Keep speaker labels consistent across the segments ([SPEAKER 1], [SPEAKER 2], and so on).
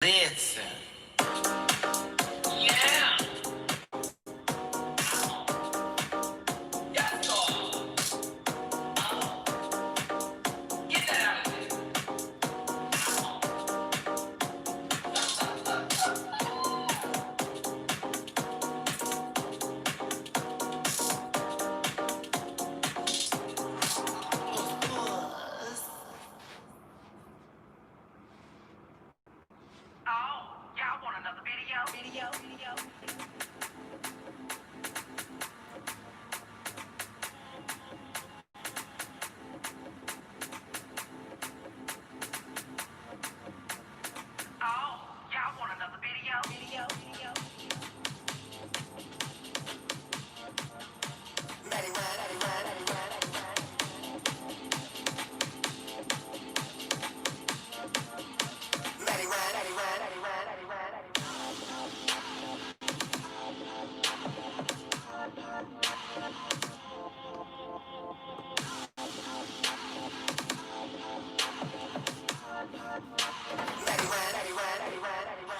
[SPEAKER 1] Listen. Yeah. Yes, Lord. Get that out of here. Oh, y'all want another video? Oh, y'all want another video? Matty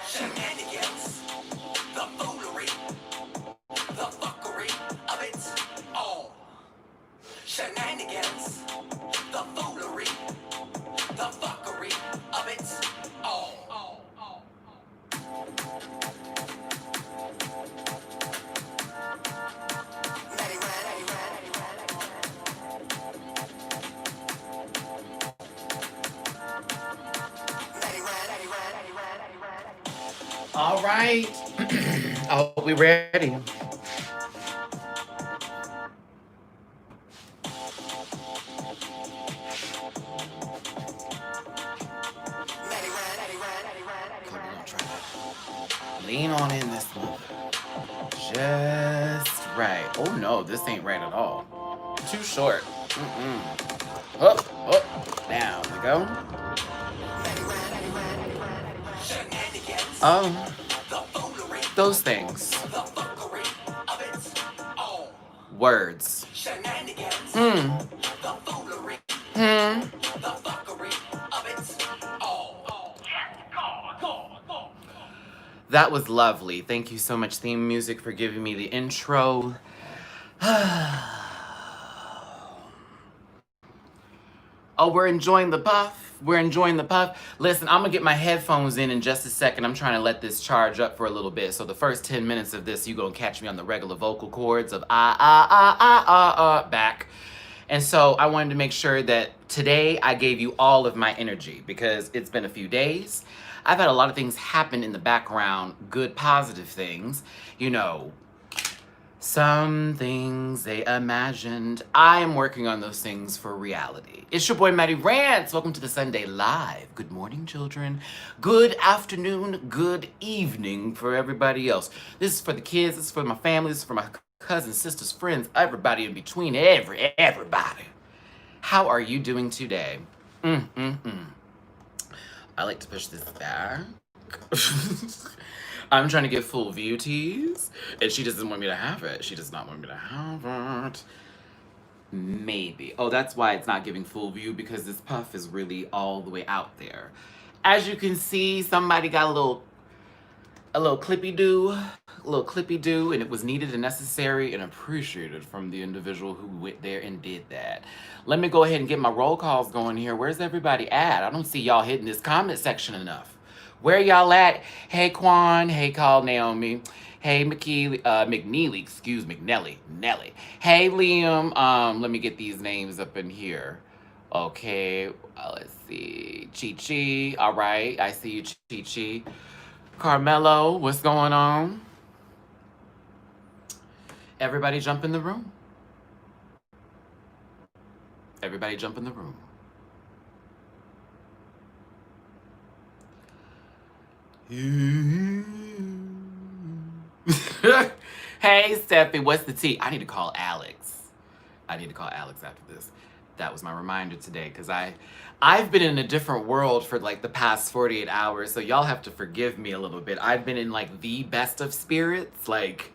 [SPEAKER 1] Shenanigans, the foolery, the fuckery of it all. Shenanigans, the foolery, the fuckery of it all. All right. Oh, we ready? Lean on in this one. Just right. Oh no, this ain't right at all. Too short. Up, down we go. Those things. Words. That was lovely. Thank you so much, theme music, for giving me the intro. Oh, we're enjoying the puff. We're enjoying the puff. Listen, I'm going to get my headphones in just a second. I'm trying to let this charge up for a little bit. So the first 10 minutes of this, you're going to catch me on the regular vocal cords of back. And so I wanted to make sure that today I gave you all of my energy because it's been a few days. I've had a lot of things happen in the background, good, positive things. You know, some things they imagined. I am working on those things for reality. It's your boy, Matty Rants. Welcome to the Sunday Live. Good morning, children. Good afternoon, good evening for everybody else. This is for the kids. This is for my family. This is for my cousins, sisters, friends, everybody in between, everybody. How are you doing today? I like to push this back. I'm trying to get full view tease, and she doesn't want me to have it. She does not want me to have it. Maybe. Oh, that's why it's not giving full view, because this puff is really all the way out there. As you can see, somebody got a little clippy do, and it was needed and necessary and appreciated from the individual who went there and did that. Let me go ahead and get my roll calls going here. Where's everybody at? I don't see y'all hitting this comment section enough. Where y'all at? Hey, Quan. Hey, Call Naomi. Hey, Nelly. Hey, Liam. Let me get these names up in here. Okay, let's see. Chi-Chi. All right, I see you, Chi-Chi. Carmelo, what's going on? Everybody jump in the room. Everybody jump in the room. Hey, Steffi, what's the tea? I need to call Alex. After this. That was my reminder today, because I've been in a different world for like the past 48 hours, so y'all have to forgive me a little bit. I've been in like the best of spirits, like...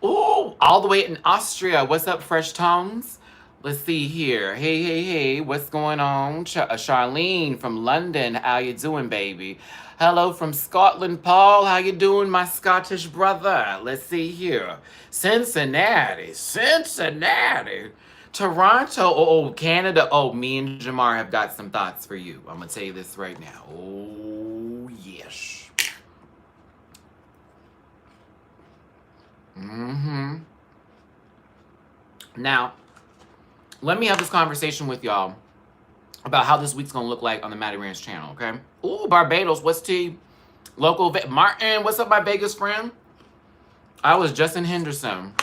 [SPEAKER 1] Ooh, all the way in Austria. What's up, Fresh Tones? Let's see here. Hey, what's going on? Charlene from London, how you doing, baby? Hello from Scotland, Paul. How you doing, my Scottish brother? Let's see here. Cincinnati. Toronto, Canada. Oh, me and Jamar have got some thoughts for you. I'm gonna tell you this right now. Oh, yes. Now, let me have this conversation with y'all about how this week's gonna look like on the Matty Rants channel, okay? Ooh, Barbados, what's tea? Local Martin, what's up, my Vegas friend? I was just in Henderson.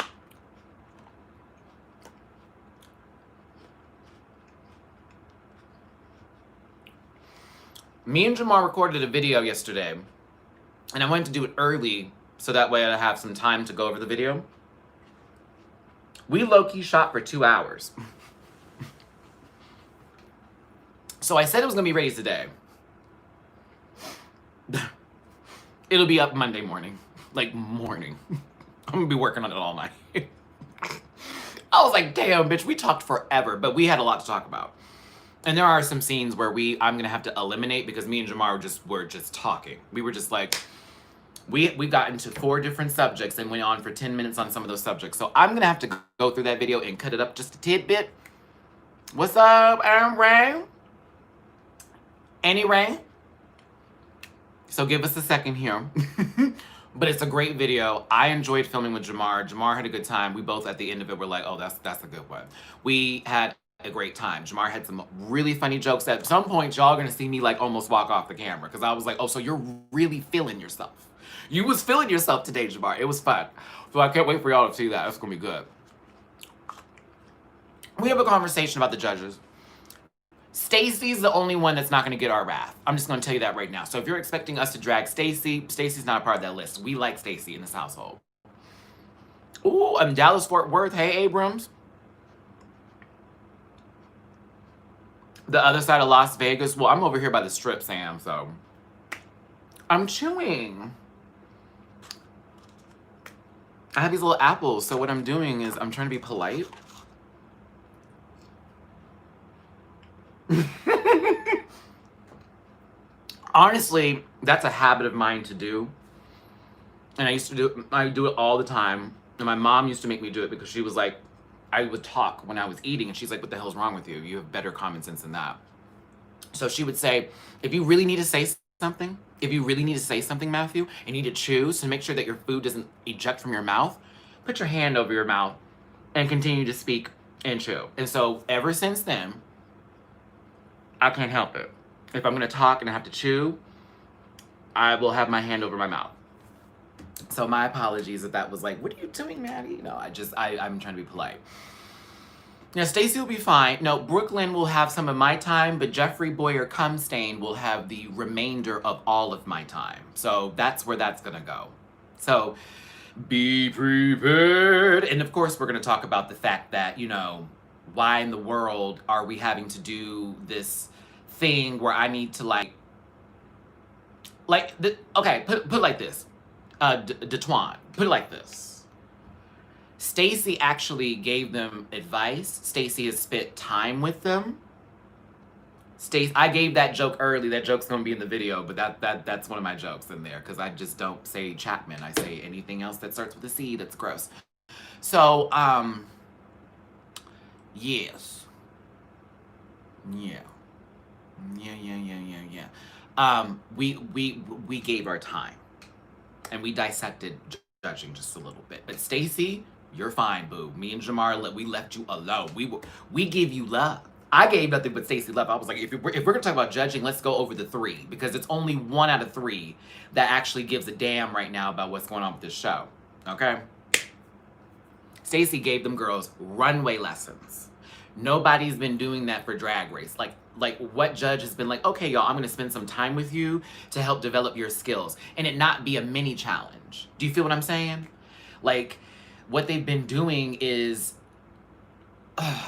[SPEAKER 1] Me and Jamar recorded a video yesterday, and I wanted to do it early so that way I'd have some time to go over the video. We low-key shot for 2 hours. So I said it was gonna be ready today. It'll be up Monday morning. Like, morning. I'm gonna be working on it all night. I was like, damn, bitch, we talked forever, but we had a lot to talk about. And there are some scenes where I'm gonna have to eliminate because me and Jamar were just talking. We were just like, we got into 4 different subjects and went on for 10 minutes on some of those subjects. So I'm gonna have to go through that video and cut it up just a tidbit. What's up, Ray? Any Ray? So give us a second here. But it's a great video. I enjoyed filming with Jamar. Jamar had a good time. We both at the end of it were like, oh, that's a good one. We had a great time. Jamar had some really funny jokes. At some point, y'all gonna see me like almost walk off the camera because I was like, oh, so you're really feeling yourself. You was feeling yourself today, Jamar. It was fun. So I can't wait for y'all to see that. That's gonna be good. We have a conversation about the judges. Stacy's the only one that's not going to get our wrath. I'm just going to tell you that right now. So if you're expecting us to drag Stacy's not a part of that list. We like Stacy in this household. Ooh, I'm Dallas Fort Worth. Hey, Abrams. The other side of Las Vegas. Well, I'm over here by the strip, Sam, so I'm chewing. I have these little apples, so what I'm doing is I'm trying to be polite. Honestly, that's a habit of mine to do. And I do it all the time. And my mom used to make me do it because she was like, I would talk when I was eating and she's like, what the hell's wrong with you? You have better common sense than that. So she would say, if you really need to say something, Matthew, and you need to choose to make sure that your food doesn't eject from your mouth, put your hand over your mouth and continue to speak and chew. And so ever since then, I can't help it. If I'm gonna talk and I have to chew, I will have my hand over my mouth. So my apologies if that was like, what are you doing, Maddie? No, I'm trying to be polite. Now, Stacy will be fine. No, Brooklyn will have some of my time, but Jeffrey Boyer Cumstain will have the remainder of all of my time. So that's where that's gonna go. So be prepared. And of course, we're gonna talk about the fact that, why in the world are we having to do this thing where I need to okay, put it like this. Detwan, put it like this. Stacy actually gave them advice. Stacy has spent time with them. I gave that joke early. That joke's gonna be in the video, but that's one of my jokes in there because I just don't say Chapman. I say anything else that starts with a C that's gross. So, yes. Yeah. We gave our time. And we dissected judging just a little bit. But Stacy, you're fine, boo. Me and Jamar, we left you alone. We gave you love. I gave nothing but Stacy love. I was like, if we're gonna talk about judging, let's go over the 3 because it's only 1 out of 3 that actually gives a damn right now about what's going on with this show. Okay? Stacy gave them girls runway lessons. Nobody's been doing that for Drag Race. Like what judge has been like, okay, y'all, I'm gonna spend some time with you to help develop your skills and it not be a mini challenge. Do you feel what I'm saying? Like what they've been doing is,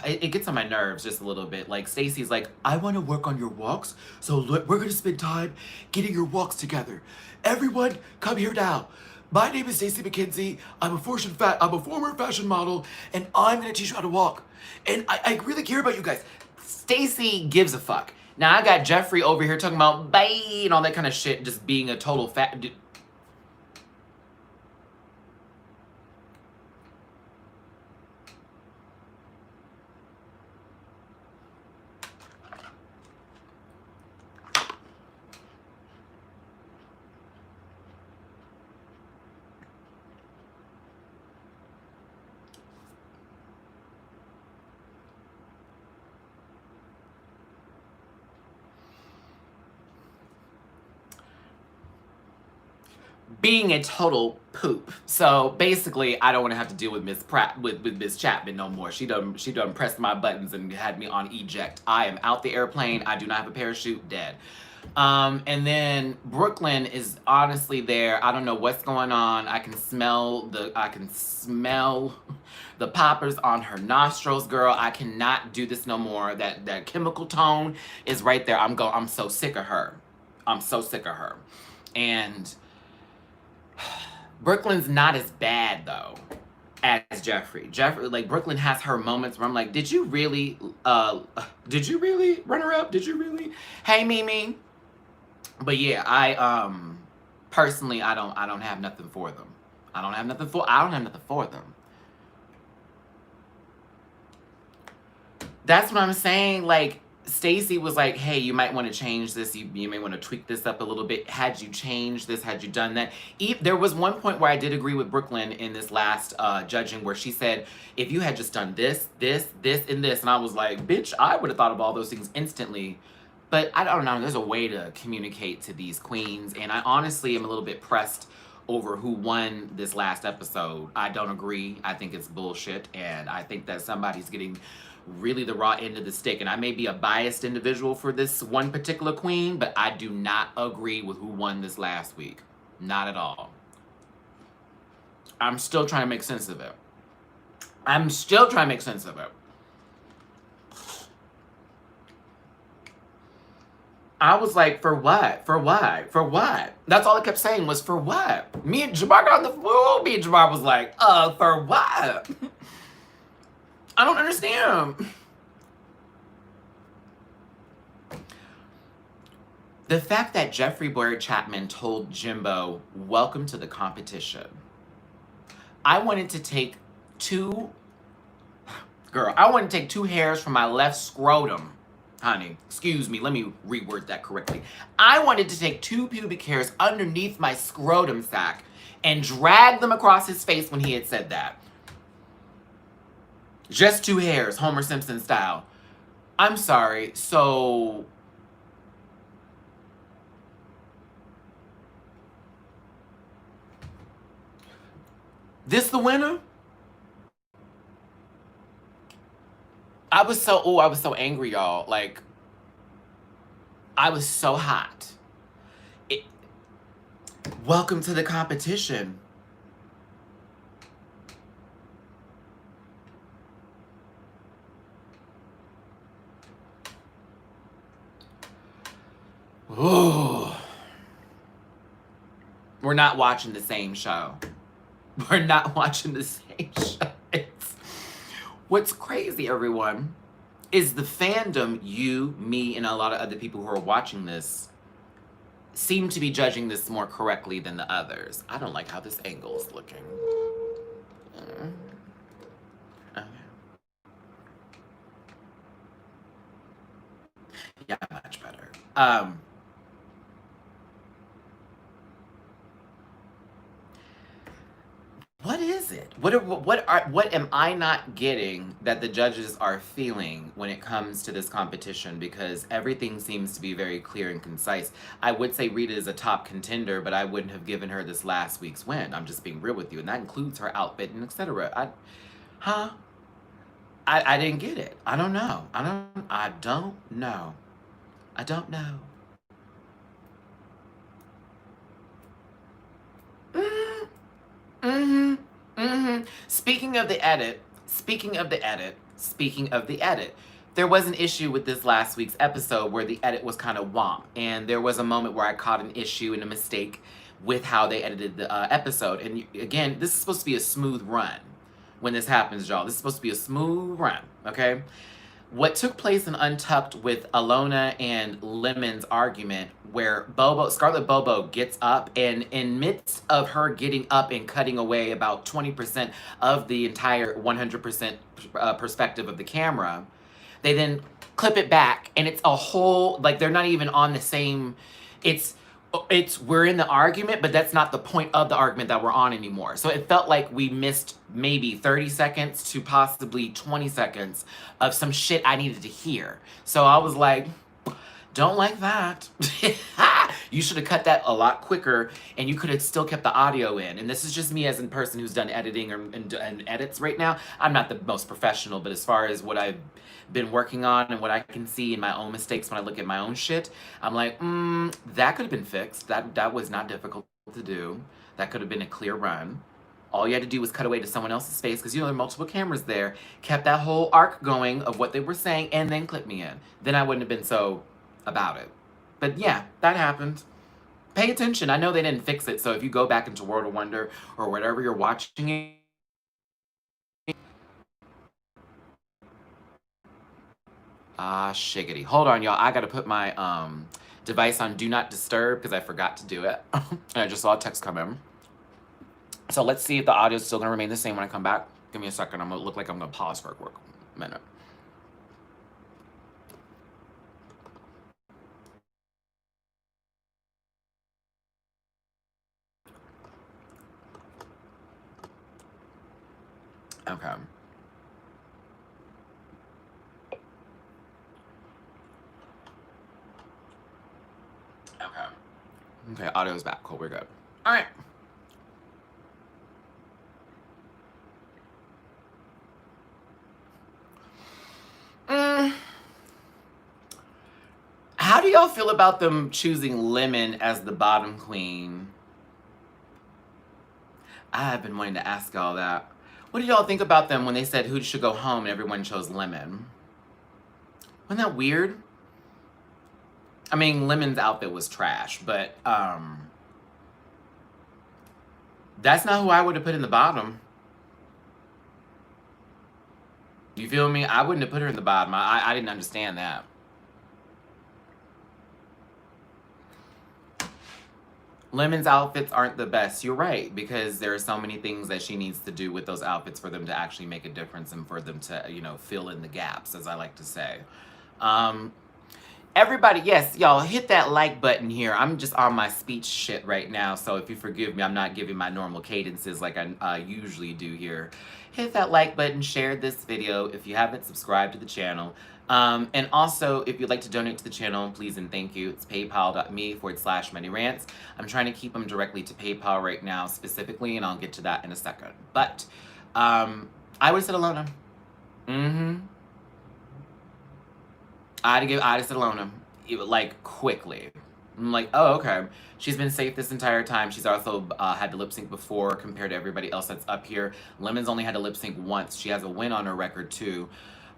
[SPEAKER 1] it gets on my nerves just a little bit. Like Stacy's like, I wanna work on your walks, so we're gonna spend time getting your walks together. Everyone come here now.
[SPEAKER 2] My name is Stacey McKenzie. I'm a former fashion model, and I'm gonna teach you how to walk. And I really care about you guys.
[SPEAKER 1] Stacey gives a fuck. Now I got Jeffrey over here talking about bye and all that kind of shit, just being a total fat. Being a total poop. So basically, I don't want to have to deal with Miss Pratt with Miss Chapman no more. She done pressed my buttons and had me on eject. I am out the airplane. I do not have a parachute. Dead. And then Brooklyn is honestly there. I don't know what's going on. I can smell the poppers on her nostrils, girl. I cannot do this no more. That chemical tone is right there. I'm so sick of her. I'm so sick of her. And Brooklyn's not as bad though as Jeffrey. Like Brooklyn has her moments where I'm like, did you really runner up? Did you really? Hey Mimi. But yeah, I personally I don't have nothing for them. I don't have nothing for them. That's what I'm saying. Like Stacey was like, hey, you might want to change this. You may want to tweak this up a little bit. Had you changed this? Had you done that? There was one point where I did agree with Brooklyn in this last judging where she said, if you had just done this, and this. And I was like, bitch, I would have thought of all those things instantly. But I don't know. There's a way to communicate to these queens. And I honestly am a little bit pressed over who won this last episode. I don't agree. I think it's bullshit. And I think that somebody's getting really the raw end of the stick. And I may be a biased individual for this one particular queen, but I do not agree with who won this last week. Not at all. I'm still trying to make sense of it. I was like, for what? For what? For what? That's all I kept saying was, for what? Me and Jamar got on the phone. Me and Jamar was like, for what? I don't understand. The fact that Jeffrey Boyer Chapman told Jimbo, welcome to the competition. I wanted to take two hairs from my left scrotum. Honey, excuse me, let me reword that correctly. I wanted to take 2 pubic hairs underneath my scrotum sac and drag them across his face when he had said that. Just 2 hairs, Homer Simpson style. I'm sorry, so... This the winner? I was so angry, y'all. Like, I was so hot. Welcome to the competition. Ooh. We're not watching the same show. We're not watching the same show. What's crazy, everyone, is the fandom, you, me, and a lot of other people who are watching this seem to be judging this more correctly than the others. I don't like how this angle is looking. Okay. Yeah, much better. What is it? What am I not getting that the judges are feeling when it comes to this competition? Because everything seems to be very clear and concise. I would say Rita is a top contender, but I wouldn't have given her this last week's win. I'm just being real with you, and that includes her outfit and etc. I didn't get it. I don't know. I don't know. Speaking of the edit, there was an issue with this last week's episode where the edit was kind of womp. And there was a moment where I caught an issue and a mistake with how they edited the episode. And again, this is supposed to be a smooth run when this happens, y'all. This is supposed to be a smooth run, okay? What took place in Untucked with Alona and Lemon's argument, where Scarlett Bobo gets up, and in midst of her getting up and cutting away about 20% of the entire 100% perspective of the camera, they then clip it back, and it's a whole, like, they're not even on the same, it's we're in the argument, but that's not the point of the argument that we're on anymore. So it felt like we missed maybe 30 seconds to possibly 20 seconds of some shit I needed to hear. So I was like, don't like that. You should have cut that a lot quicker, and you could have still kept the audio in. And this is just me as a person who's done editing and edits right now. I'm not the most professional, but as far as what I've been working on and what I can see in my own mistakes when I look at my own shit, I'm like, that could have been fixed. That was not difficult to do. That could have been a clear run. All you had to do was cut away to someone else's face, because, you know, there are multiple cameras there, kept that whole arc going of what they were saying, and then clip me in. Then I wouldn't have been so about it. But yeah, that happened. Pay attention. I know they didn't fix it, so if you go back into World of Wonder or whatever you're watching it, shiggity. Hold on, y'all. I gotta put my device on Do Not Disturb because I forgot to do it. And I just saw a text come in. So let's see if the audio is still gonna remain the same when I come back. Give me a second. I'm gonna look like I'm gonna pause for a quick minute. Okay. Okay, audio's back. Cool, we're good. All right. How do y'all feel about them choosing Lemon as the bottom queen? I have been wanting to ask y'all that. What did y'all think about them when they said who should go home and everyone chose Lemon? Wasn't that weird? I mean, Lemon's outfit was trash, but that's not who I would have put in the bottom. You feel me? I wouldn't have put her in the bottom. I didn't understand that. Lemon's outfits aren't the best. You're right, because there are so many things that she needs to do with those outfits for them to actually make a difference and for them to, you know, fill in the gaps, as I like to say. Everybody, yes, y'all, hit that like button here. I'm just on my speech shit right now, so if you forgive me, I'm not giving my normal cadences like I usually do here. Hit that like button, share this video if you haven't subscribed to the channel. And also, if you'd like to donate to the channel, please and thank you. It's paypal.me/MattyRants. I'm trying to keep them directly to PayPal right now specifically, and I'll get to that in a second. But I would have said Alona. I'd have said Alona, like, quickly. I'm like, oh, okay. She's been safe this entire time. She's also had to lip sync before compared to everybody else that's up here. Lemon's only had to lip sync once. She has a win on her record, too.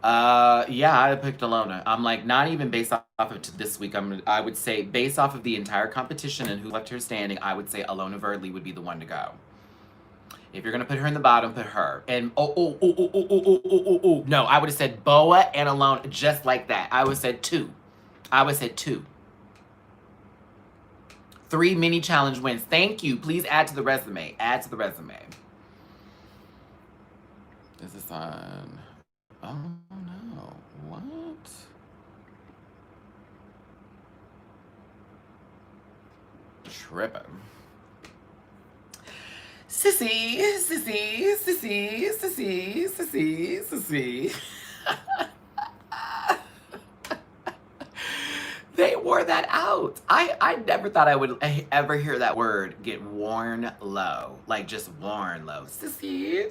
[SPEAKER 1] Yeah, I'd have picked Alona. I'm like, not even based off of this week. I would say based off of the entire competition and who left her standing, I would say Alona Verdley would be the one to go. If you're gonna put her in the bottom, put her. And no, I would have said Boa and Alona, just like that. I would have said two. 3 mini challenge wins. Thank you. Please add to the resume. Add to the resume. Is this on? Oh no. What? Tripping. Sissy. They wore that out. I never thought I would ever hear that word get worn low. Like, just worn low. Sissy.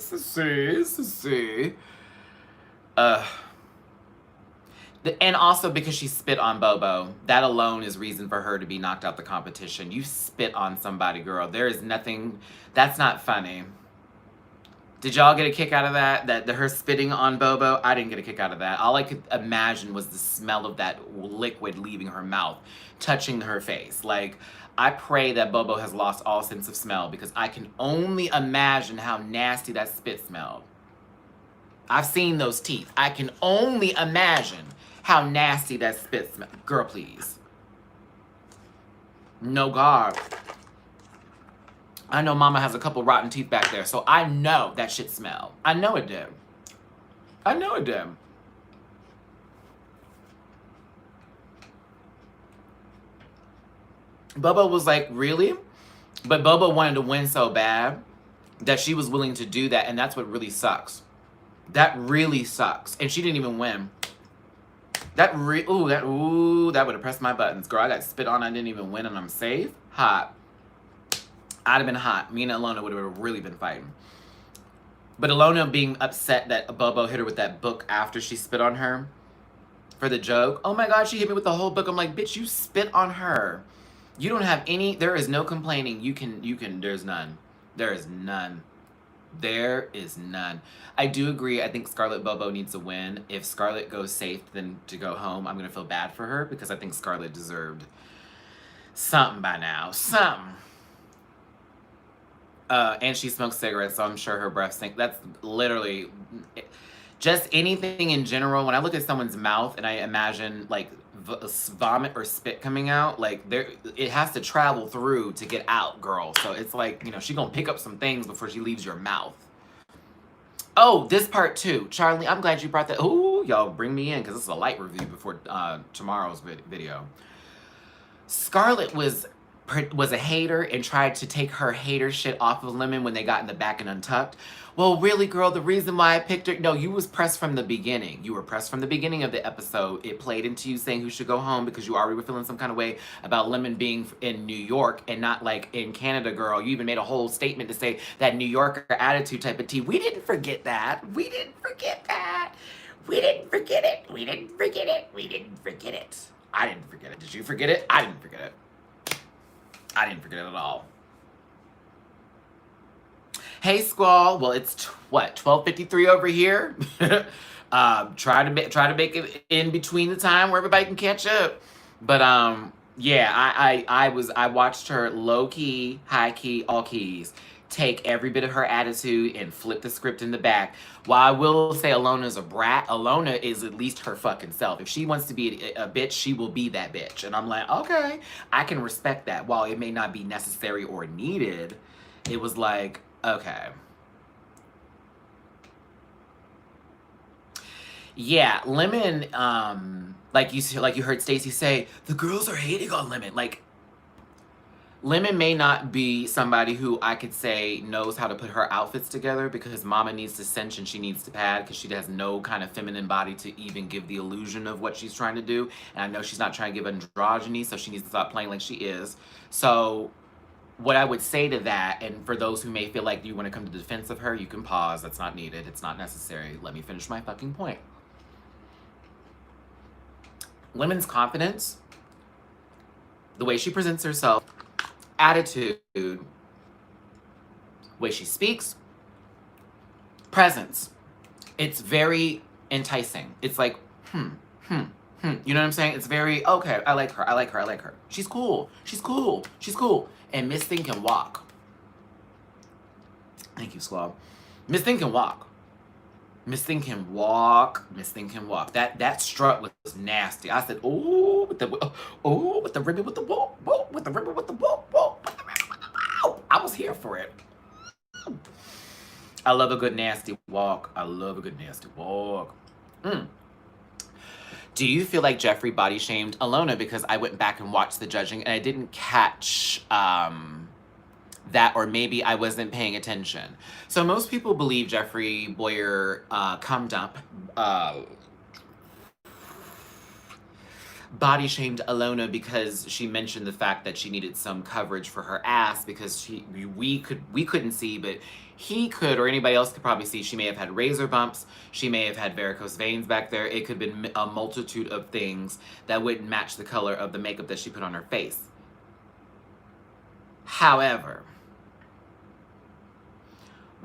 [SPEAKER 1] And also because she spit on Bobo. That alone is reason for her to be knocked out the competition. You spit on somebody, girl. There is nothing. That's not funny. Did y'all get a kick out of that? That her spitting on Bobo? I didn't get a kick out of that. All I could imagine was the smell of that liquid leaving her mouth, touching her face. Like, I pray that Bobo has lost all sense of smell because I can only imagine how nasty that spit smelled. I've seen those teeth. I can only imagine how nasty that spit smell. Girl, please. No, God. I know mama has a couple rotten teeth back there, so I know that shit smell. I know it did. I know it did. Bubba was like, really? But Bubba wanted to win so bad that she was willing to do that, and that's what really sucks. That really sucks. And she didn't even win. That would have pressed my buttons. Girl, I got spit on, I didn't even win, and I'm safe. Hot. I'd have been hot. Me and Alona would have really been fighting. But Alona being upset that Bobo hit her with that book after she spit on her for the joke. Oh my God, she hit me with the whole book. I'm like, bitch, you spit on her. You don't have any, there is no complaining. There's none. There is none. There is none. I do agree. I think Scarlett Bobo needs a win. If Scarlett goes safe, then to go home, I'm going to feel bad for her because I think Scarlett deserved something by now. Something. And she smokes cigarettes, so I'm sure her breath stinks. That's literally just anything in general. When I look at someone's mouth and I imagine like vomit or spit coming out, like it has to travel through to get out, girl. So it's like, you know, she gonna pick up some things before she leaves your mouth. Oh, this part too. Charlie, I'm glad you brought that. Ooh, y'all bring me in because this is a light review before tomorrow's video. Scarlett was a hater and tried to take her hater shit off of Lemon when they got in the back and untucked. Well, really, girl, the reason why I picked her... No, you was pressed from the beginning. You were pressed from the beginning of the episode. It played into you saying who should go home because you already were feeling some kind of way about Lemon being in New York and not, like, in Canada, girl. You even made a whole statement to say that New Yorker attitude type of tea. We didn't forget that. We didn't forget that. We didn't forget it. We didn't forget it. We didn't forget it. I didn't forget it. Did you forget it? I didn't forget it. I didn't forget it at all. Hey, Squall. Well, it's what, 12:53 over here. Try to make it in between the time where everybody can catch up. But yeah, I watched her low key, high key, all keys take every bit of her attitude and flip the script in the back. While I will say Alona's a brat, Alona is at least her fucking self. If she wants to be a bitch, she will be that bitch. And I'm like, okay, I can respect that. While it may not be necessary or needed, it was like, okay. Yeah, Lemon, like you heard Stacey say, the girls are hating on Lemon. Like, Lemon may not be somebody who I could say knows how to put her outfits together because mama needs to cinch and she needs to pad because she has no kind of feminine body to even give the illusion of what she's trying to do. And I know she's not trying to give androgyny, so she needs to stop playing like she is. So what I would say to that, and for those who may feel like you want to come to the defense of her, you can pause. That's not needed. It's not necessary. Let me finish my fucking point. Lemon's confidence, the way she presents herself, attitude, way she speaks, presence. It's very enticing. It's like, You know what I'm saying? It's very, okay, I like her, I like her, I like her. She's cool, she's cool, she's cool. And Miss Thing can walk. Thank you, Squab. Miss Thing can walk. Miss Thing can walk. Miss Thing can walk. That strut was nasty. I said, oh, with the ribbon with the whoop, whoop, with the ribbon with the whoop, whoop, with the ribbon with the whoop. I was here for it. I love a good nasty walk. I love a good nasty walk. Do you feel like Jeffrey body shamed Alona? Because I went back and watched the judging and I didn't catch that, or maybe I wasn't paying attention. So most people believe Jeffrey Boyer cum dump body shamed Alona because she mentioned the fact that she needed some coverage for her ass because we couldn't see, but he could, or anybody else could probably see. She may have had razor bumps. She may have had varicose veins back there. It could have been a multitude of things that wouldn't match the color of the makeup that she put on her face. However,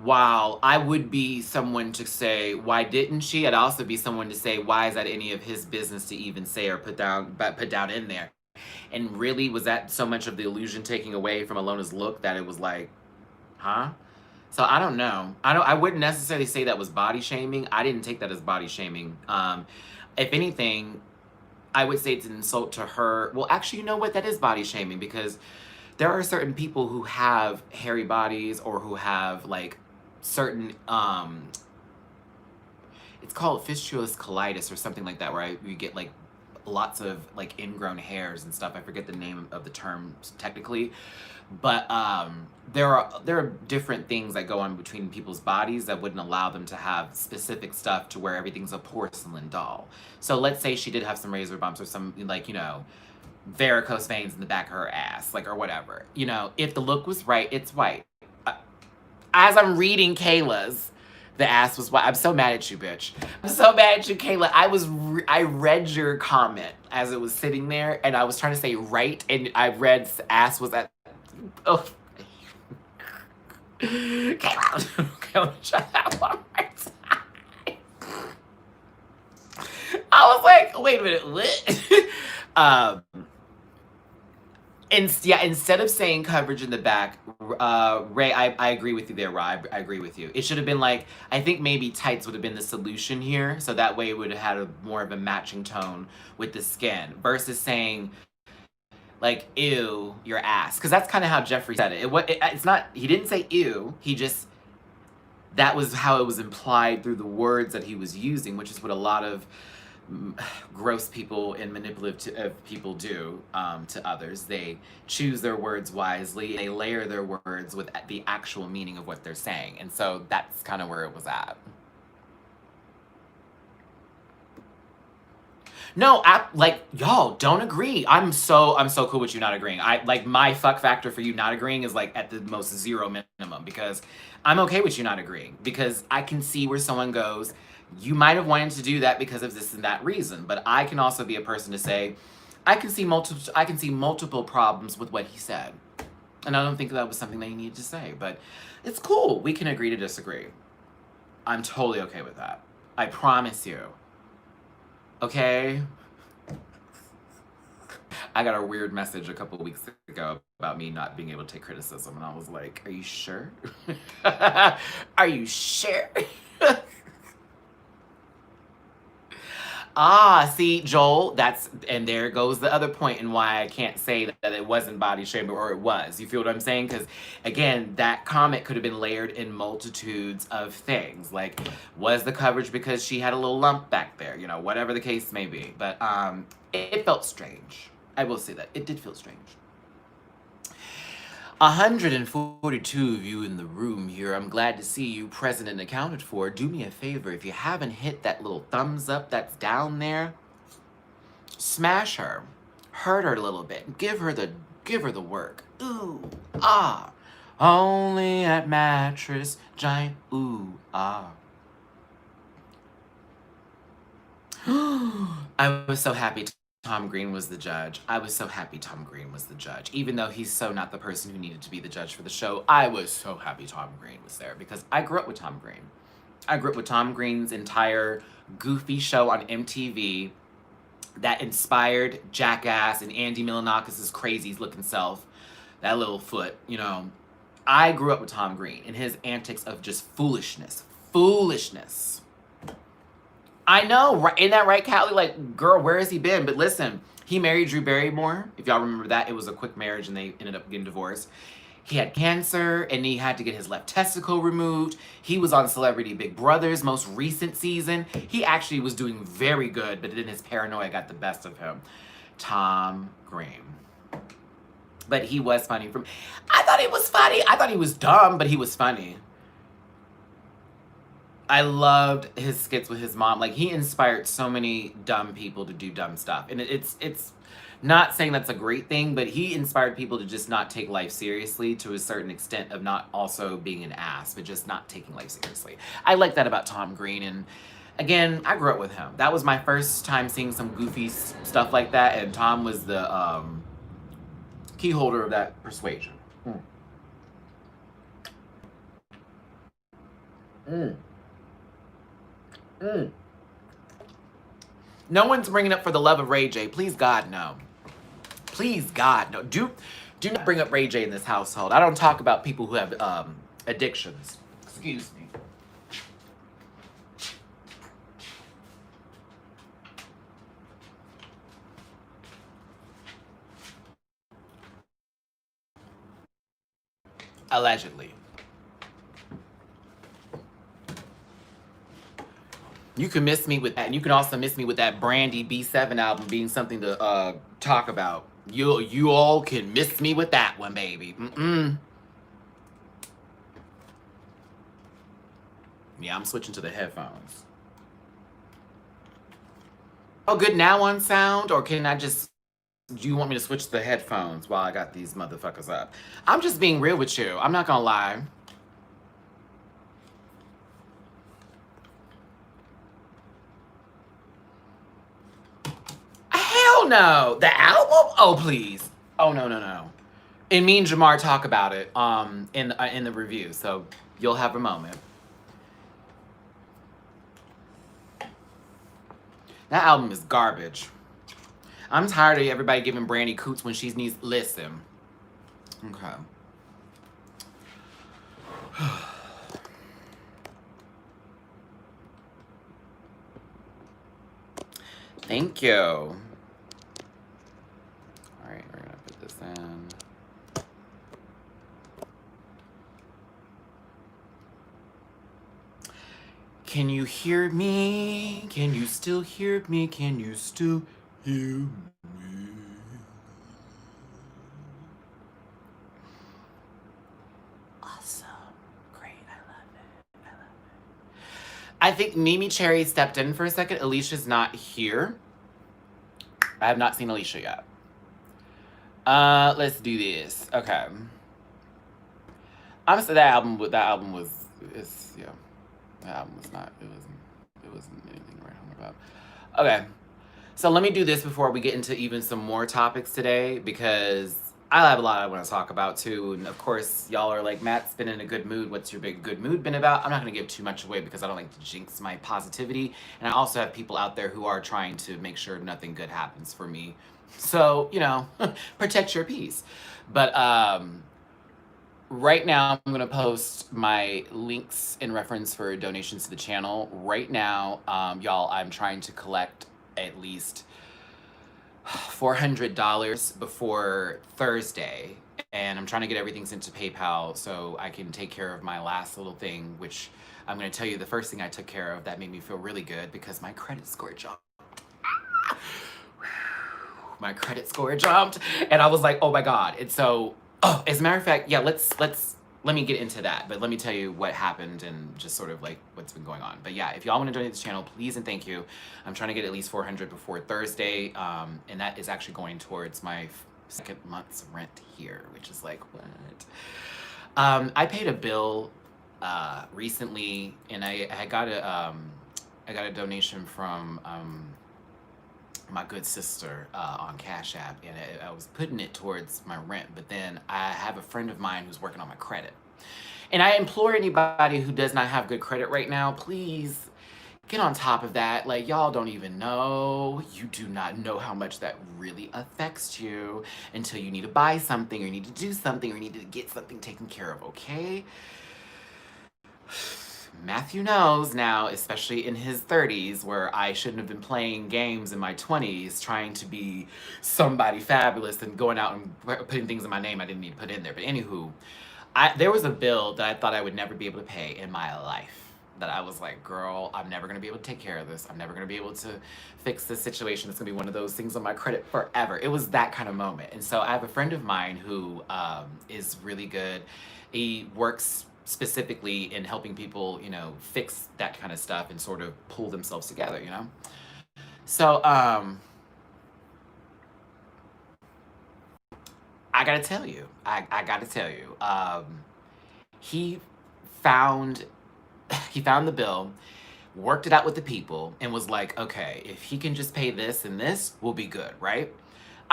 [SPEAKER 1] while I would be someone to say, why didn't she? I'd also be someone to say, why is that any of his business to even say or put down in there? And really, was that so much of the illusion taking away from Alona's look that it was like, huh? So I don't know. I wouldn't necessarily say that was body shaming. I didn't take that as body shaming. If anything, I would say it's an insult to her. Well, actually, you know what? That is body shaming, because there are certain people who have hairy bodies or who have like certain it's called fistulous colitis or something like that, where you get like lots of like ingrown hairs and stuff. I forget the name of the term technically, but there are different things that go on between people's bodies that wouldn't allow them to have specific stuff to where everything's a porcelain doll. So let's say she did have some razor bumps or some, like, you know, varicose veins in the back of her ass, like, or whatever. You know, if the look was right, it's white. As I'm reading Kayla's, the ass was white. I'm so mad at you, bitch. I'm so mad at you, Kayla. I read your comment as it was sitting there, and I was trying to say right, and I read ass was at. Oh, Kayla, shut that one more time. I was like, wait a minute, what? Instead of saying coverage in the back, Ray, I agree with you there, Rob. I agree with you. It should have been like, I think maybe tights would have been the solution here, so that way it would have had more of a matching tone with the skin, versus saying, like, ew, your ass. Because that's kind of how Jeffree said it. It's not, he didn't say ew, he just, that was how it was implied through the words that he was using, which is what a lot of gross people and manipulative people do to others. They choose their words wisely. They layer their words with the actual meaning of what they're saying. And so that's kind of where it was at. No, like, y'all don't agree. I'm so cool with you not agreeing. Like, my fuck factor for you not agreeing is like at the most zero minimum, because I'm okay with you not agreeing, because I can see where someone goes, you might have wanted to do that because of this and that reason, but I can also be a person to say, I can see multiple problems with what he said. And I don't think that was something that he needed to say, but it's cool. We can agree to disagree. I'm totally okay with that. I promise you. Okay? I got a weird message a couple of weeks ago about me not being able to take criticism, and I was like, are you sure? Are you sure? See, Joel, and there goes the other point in why I can't say that it wasn't body shaming, or it was. You feel what I'm saying? Because, again, that comment could have been layered in multitudes of things. Like, was the coverage because she had a little lump back there? You know, whatever the case may be. But it felt strange. I will say that. It did feel strange. 142 of you in the room here. I'm glad to see you present and accounted for. Do me a favor, if you haven't hit that little thumbs up that's down there, smash her, hurt her a little bit, give her the work. Ooh, ah, only at Mattress Giant. Ooh, ah. I was so happy Tom Green was the judge. I was so happy Tom Green was the judge. Even though he's so not the person who needed to be the judge for the show, I was so happy Tom Green was there, because I grew up with Tom Green. I grew up with Tom Green's entire goofy show on MTV that inspired Jackass and Andy Milonakis' crazy looking self, that little foot, you know. I grew up with Tom Green and his antics of just foolishness. Foolishness. I know, right? Ain't that right, Callie? Like, girl, where has he been? But listen, he married Drew Barrymore. If y'all remember that, it was a quick marriage and they ended up getting divorced. He had cancer and he had to get his left testicle removed. He was on Celebrity Big Brother's most recent season. He actually was doing very good, but then his paranoia got the best of him. Tom Green. But he was funny. I thought he was funny. I thought he was dumb, but he was funny. I loved his skits with his mom. Like, he inspired so many dumb people to do dumb stuff. And it's not saying that's a great thing, but he inspired people to just not take life seriously to a certain extent of not also being an ass, but just not taking life seriously. I like that about Tom Green. And again, I grew up with him. That was my first time seeing some goofy stuff like that. And Tom was the key holder of that persuasion. Mm. Mm. No one's bringing up For the Love of Ray J. Please, God, no. Please, God, no. Do not bring up Ray J in this household. I don't talk about people who have addictions. Excuse me. Allegedly. You can miss me with that, and you can also miss me with that Brandy B7 album being something to talk about. You all can miss me with that one, baby. Yeah, I'm switching to the headphones. Oh, good now on sound, or can I just? Do you want me to switch to the headphones while I got these motherfuckers up? I'm just being real with you. I'm not gonna lie. Hell no. The album? Oh please. Oh no. And me and Jamar talk about it in the review, so you'll have a moment. That album is garbage. I'm tired of everybody giving Brandy coots when she needs. Listen. Okay. Thank you. All right, we're gonna put this in. Can you hear me? Can you still hear me? Can you still hear me? Awesome. Great. I love it. I think Mimi Cherry stepped in for a second. Alicia's not here. I have not seen Alicia yet. Let's do this. Okay. Honestly, that album was that album was not it wasn't anything to write home about. Okay. So let me do this before we get into even some more topics today, because I have a lot I want to talk about too. And of course, y'all are like, Matt's been in a good mood. What's your big good mood been about? I'm not going to give too much away because I don't like to jinx my positivity. And I also have people out there who are trying to make sure nothing good happens for me. So, protect your peace. But right now, I'm going to post my links in reference for donations to the channel. Right now, y'all, I'm trying to collect at least $400 before Thursday, and I'm trying to get everything sent to PayPal so I can take care of my last little thing, which I'm going to tell you the first thing I took care of that made me feel really good because my credit score jumped. My credit score jumped, and I was like, oh my God. And so, as a matter of fact, yeah, let me get into that, but let me tell you what happened and just sort of like what's been going on. But yeah, if y'all want to donate to this channel, please and thank you. I'm trying to get at least $400 before Thursday, and that is actually going towards my second month's rent here, which is like, what? I paid a bill recently, and I got a donation from my good sister on Cash App, and I was putting it towards my rent, but then I have a friend of mine who's working on my credit. And I implore anybody who does not have good credit right now, please get on top of that. Like, y'all don't even know. You do not know how much that really affects you until you need to buy something, or you need to do something, or you need to get something taken care of, okay? Matthew knows now, especially in his 30s, where I shouldn't have been playing games in my 20s, trying to be somebody fabulous and going out and putting things in my name I didn't need to put in there. But anywho, there was a bill that I thought I would never be able to pay in my life. That I was like, girl, I'm never going to be able to take care of this. I'm never going to be able to fix this situation. It's going to be one of those things on my credit forever. It was that kind of moment. And so I have a friend of mine who is really good. He works specifically in helping people, fix that kind of stuff and sort of pull themselves together, So, I gotta tell you, he found the bill, worked it out with the people, and was like, okay, if he can just pay this and this, we'll be good, right?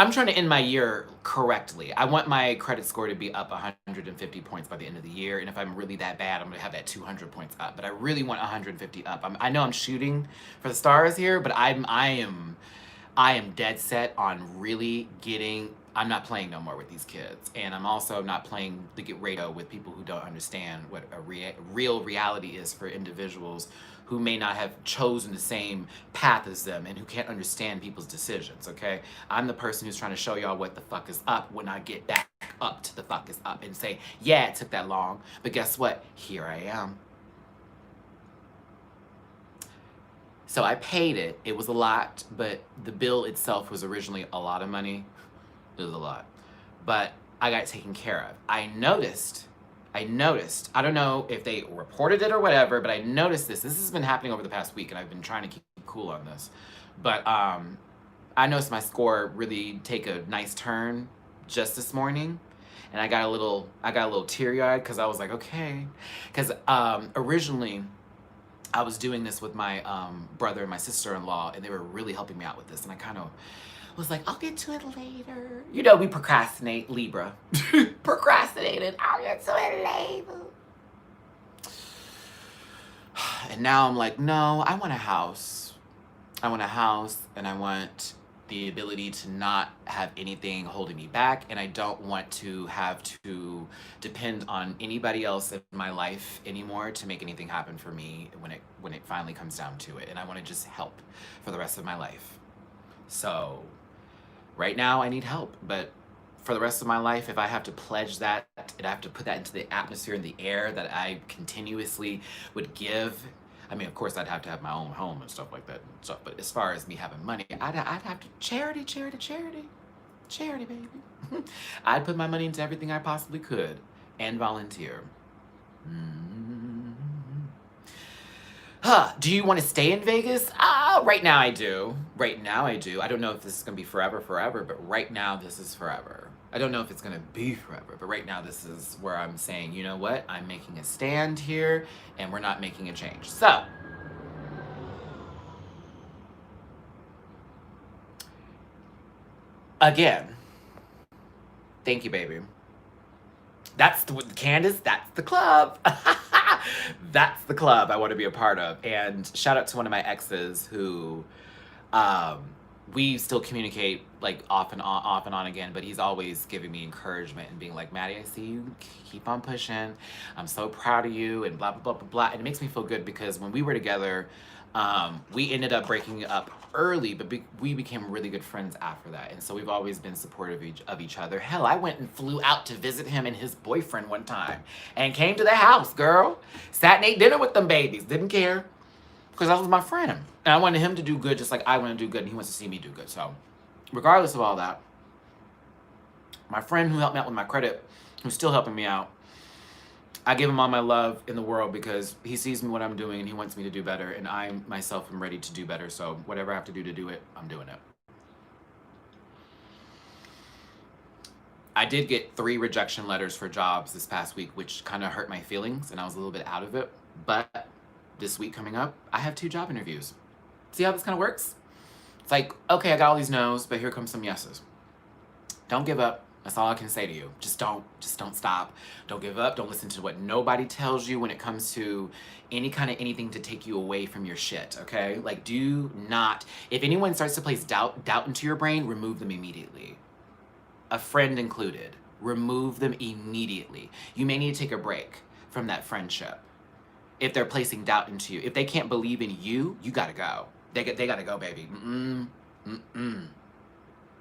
[SPEAKER 1] I'm trying to end my year correctly. I want my credit score to be up 150 points by the end of the year. And if I'm really that bad, I'm going to have that 200 points up. But I really want 150 up. I know I'm shooting for the stars here, but I am dead set on really getting. I'm not playing no more with these kids, and I'm also not playing the get radio with people who don't understand what a real reality is for individuals who may not have chosen the same path as them and who can't understand people's decisions. Okay, I'm the person who's trying to show y'all what the fuck is up when I get back up to the fuck is up and say, yeah, it took that long, but guess what? Here I am. So I paid it. It was a lot, but the bill itself was originally a lot of money. It was a lot. But I got it taken care of. I noticed, I don't know if they reported it or whatever, but I noticed this. This has been happening over the past week, and I've been trying to keep cool on this. But I noticed my score really take a nice turn just this morning. And I got a little teary-eyed because I was like, okay. Because originally, I was doing this with my brother and my sister-in-law, and they were really helping me out with this. And I kind of was like, I'll get to it later. You know, we procrastinate, Libra. Procrastinated, I'll get to it later. And now I'm like, no, I want a house. I want a house, and I want the ability to not have anything holding me back, and I don't want to have to depend on anybody else in my life anymore to make anything happen for me when it finally comes down to it. And I want to just help for the rest of my life. So right now I need help, but for the rest of my life, if I have to pledge that and I have to put that into the atmosphere and the air that I continuously would give, I mean, of course, I'd have to have my own home and stuff like that and stuff. But as far as me having money, I'd have to charity, baby. I'd put my money into everything I possibly could and volunteer. Do you want to stay in Vegas? Right now I do. I don't know if this is going to be forever, but right now this is forever. I don't know if it's going to be forever, but right now this is where I'm saying, you know what? I'm making a stand here, and we're not making a change. So, again, thank you, baby. That's Candace, that's the club. That's the club I want to be a part of. And shout out to one of my exes who we still communicate like off and on again, but he's always giving me encouragement and being like, Matty, I see you, keep on pushing. I'm so proud of you, and blah, blah, blah, blah, blah. And it makes me feel good because when we were together, we ended up breaking up early, but we became really good friends after that. And so we've always been supportive of each other. Hell, I went and flew out to visit him and his boyfriend one time and came to their house, girl. Sat and ate dinner with them babies. Didn't care because that was my friend. And I wanted him to do good just like I want to do good, and he wants to see me do good. So regardless of all that, my friend who helped me out with my credit, who's still helping me out, I give him all my love in the world because he sees me what I'm doing and he wants me to do better, and I myself am ready to do better. So whatever I have to do it, I'm doing it. I did get 3 rejection letters for jobs this past week, which kind of hurt my feelings, and I was a little bit out of it. But this week coming up, I have 2 job interviews. See how this kind of works? It's like, okay, I got all these no's, but here comes some yeses. Don't give up. That's all I can say to you. Just don't stop. Don't give up. Don't listen to what nobody tells you when it comes to any kind of anything to take you away from your shit, okay? Like, do not, if anyone starts to place doubt into your brain, remove them immediately. A friend included. Remove them immediately. You may need to take a break from that friendship if they're placing doubt into you. If they can't believe in you, you gotta go. They gotta go, baby.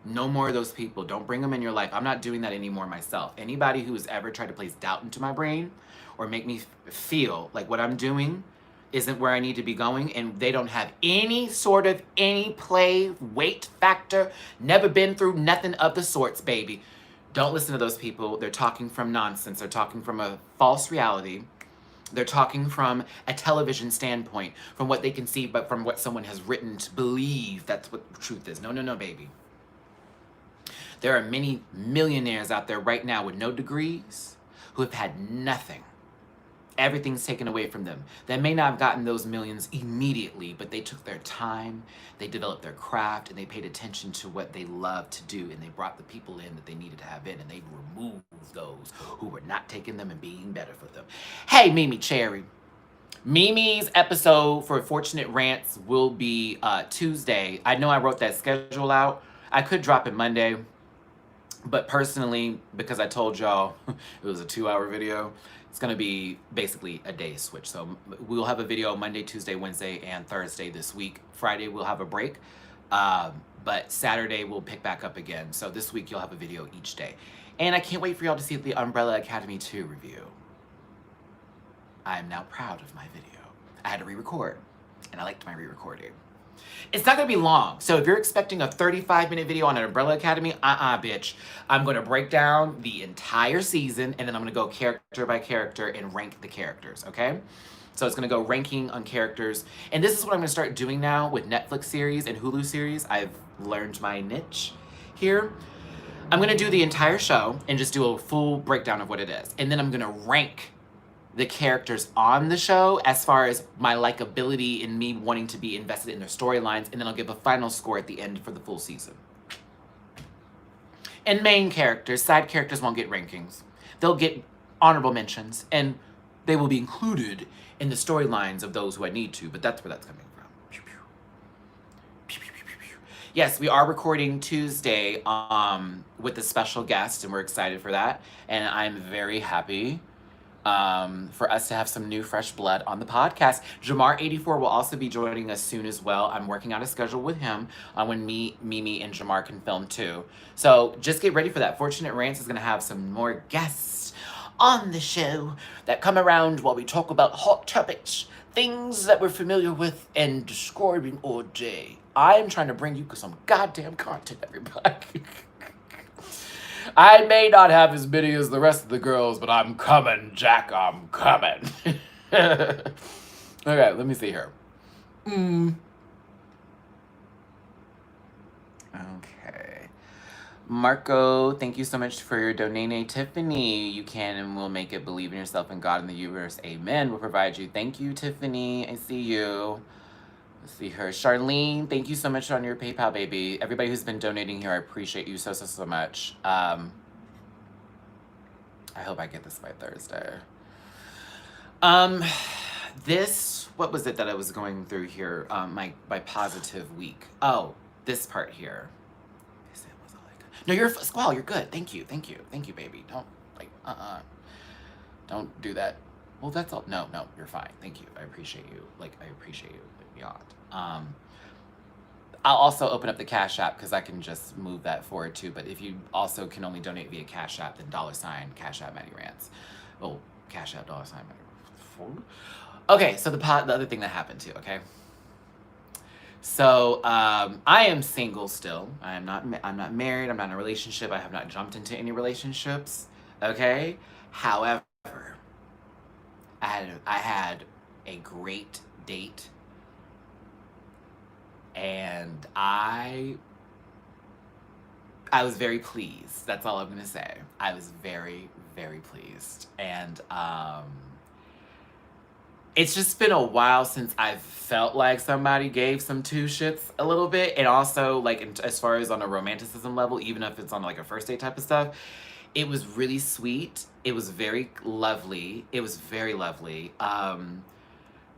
[SPEAKER 1] No more of those people. Don't bring them in your life. I'm not doing that anymore myself. Anybody who has ever tried to place doubt into my brain or make me feel like what I'm doing isn't where I need to be going, and they don't have any play, weight factor, never been through nothing of the sorts, baby. Don't listen to those people. They're talking from nonsense. They're talking from a false reality. They're talking from a television standpoint, from what they can see, but from what someone has written to believe that's what the truth is. No, baby. There are many millionaires out there right now with no degrees who have had nothing everything's taken away from them. They may not have gotten those millions immediately, but they took their time, they developed their craft, and they paid attention to what they loved to do, and they brought the people in that they needed to have in, and they removed those who were not taking them and being better for them. Hey, Mimi Cherry. Mimi's episode for Fortunate Rants will be Tuesday. I know I wrote that schedule out. I could drop it Monday, but personally, because I told y'all it was a 2-hour video, it's going to be basically a day switch. So we'll have a video Monday, Tuesday, Wednesday, and Thursday this week. Friday, we'll have a break. But Saturday, we'll pick back up again. So this week, you'll have a video each day. And I can't wait for y'all to see the Umbrella Academy 2 review. I am now proud of my video. I had to re-record, and I liked my re-recording. It's not gonna be long, so if you're expecting a 35-minute video on an Umbrella Academy, bitch. I'm gonna break down the entire season, and then I'm gonna go character by character and rank the characters, okay? So it's gonna go ranking on characters, and this is what I'm gonna start doing now with Netflix series and Hulu series. I've learned my niche here. I'm gonna do the entire show and just do a full breakdown of what it is, and then I'm gonna rank the characters on the show as far as my likability and me wanting to be invested in their storylines, and then I'll give a final score at the end for the full season. And main characters, side characters won't get rankings. They'll get honorable mentions, and they will be included in the storylines of those who I need to, but that's where that's coming from. Pew, pew. Pew, pew, pew, pew, pew. Yes, we are recording Tuesday with a special guest, and we're excited for that, and I'm very happy for us to have some new fresh blood on the podcast. Jamar84 will also be joining us soon as well. I'm working out a schedule with him on when Mimi, and Jamar can film too. So just get ready for that. Fortunate Rants is going to have some more guests on the show that come around while we talk about hot topics, things that we're familiar with, and describing all day. I'm trying to bring you some goddamn content, everybody. I may not have as many as the rest of the girls, but I'm coming, Jack. I'm coming. Okay, let me see here. Okay. Marco, thank you so much for your donate. Tiffany, you can and will make it. Believe in yourself and God in the universe. Amen. Will provide you. Thank you, Tiffany. I see you. Let's see her. Charlene, thank you so much on your PayPal, baby. Everybody who's been donating here, I appreciate you so much. I hope I get this by Thursday. What was it that I was going through here? My positive week. Oh, this part here. No, you're Squall, you're good. Thank you, baby. Don't, don't do that. Well, that's all. No, you're fine. Thank you. I appreciate you. I appreciate you beyond. I'll also open up the Cash App because I can just move that forward too. But if you also can only donate via Cash App, then $ Cash App MattyRants. Oh, Cash App $. MattyRants. Okay, so the other thing that happened too. Okay. So I am single still. I'm not married. I'm not in a relationship. I have not jumped into any relationships. Okay. However, I had a great date, and I was very pleased. That's all I'm gonna say. I was very, very pleased, and it's just been a while since I've felt like somebody gave some two shits a little bit, and also as far as on a romanticism level, even if it's on a first date type of stuff. It was really sweet. It was very lovely.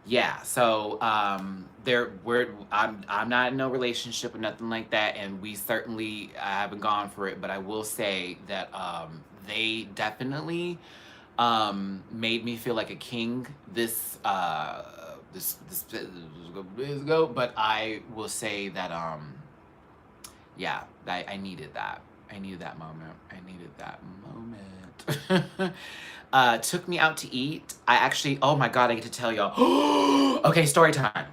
[SPEAKER 1] Yeah, so I'm not in no relationship or nothing like that, and we certainly haven't gone for it, but I will say that they definitely made me feel like a king this ago, but I will say that yeah, I needed that. I needed that moment. Took me out to eat. Oh my God, I get to tell y'all. Okay, story time.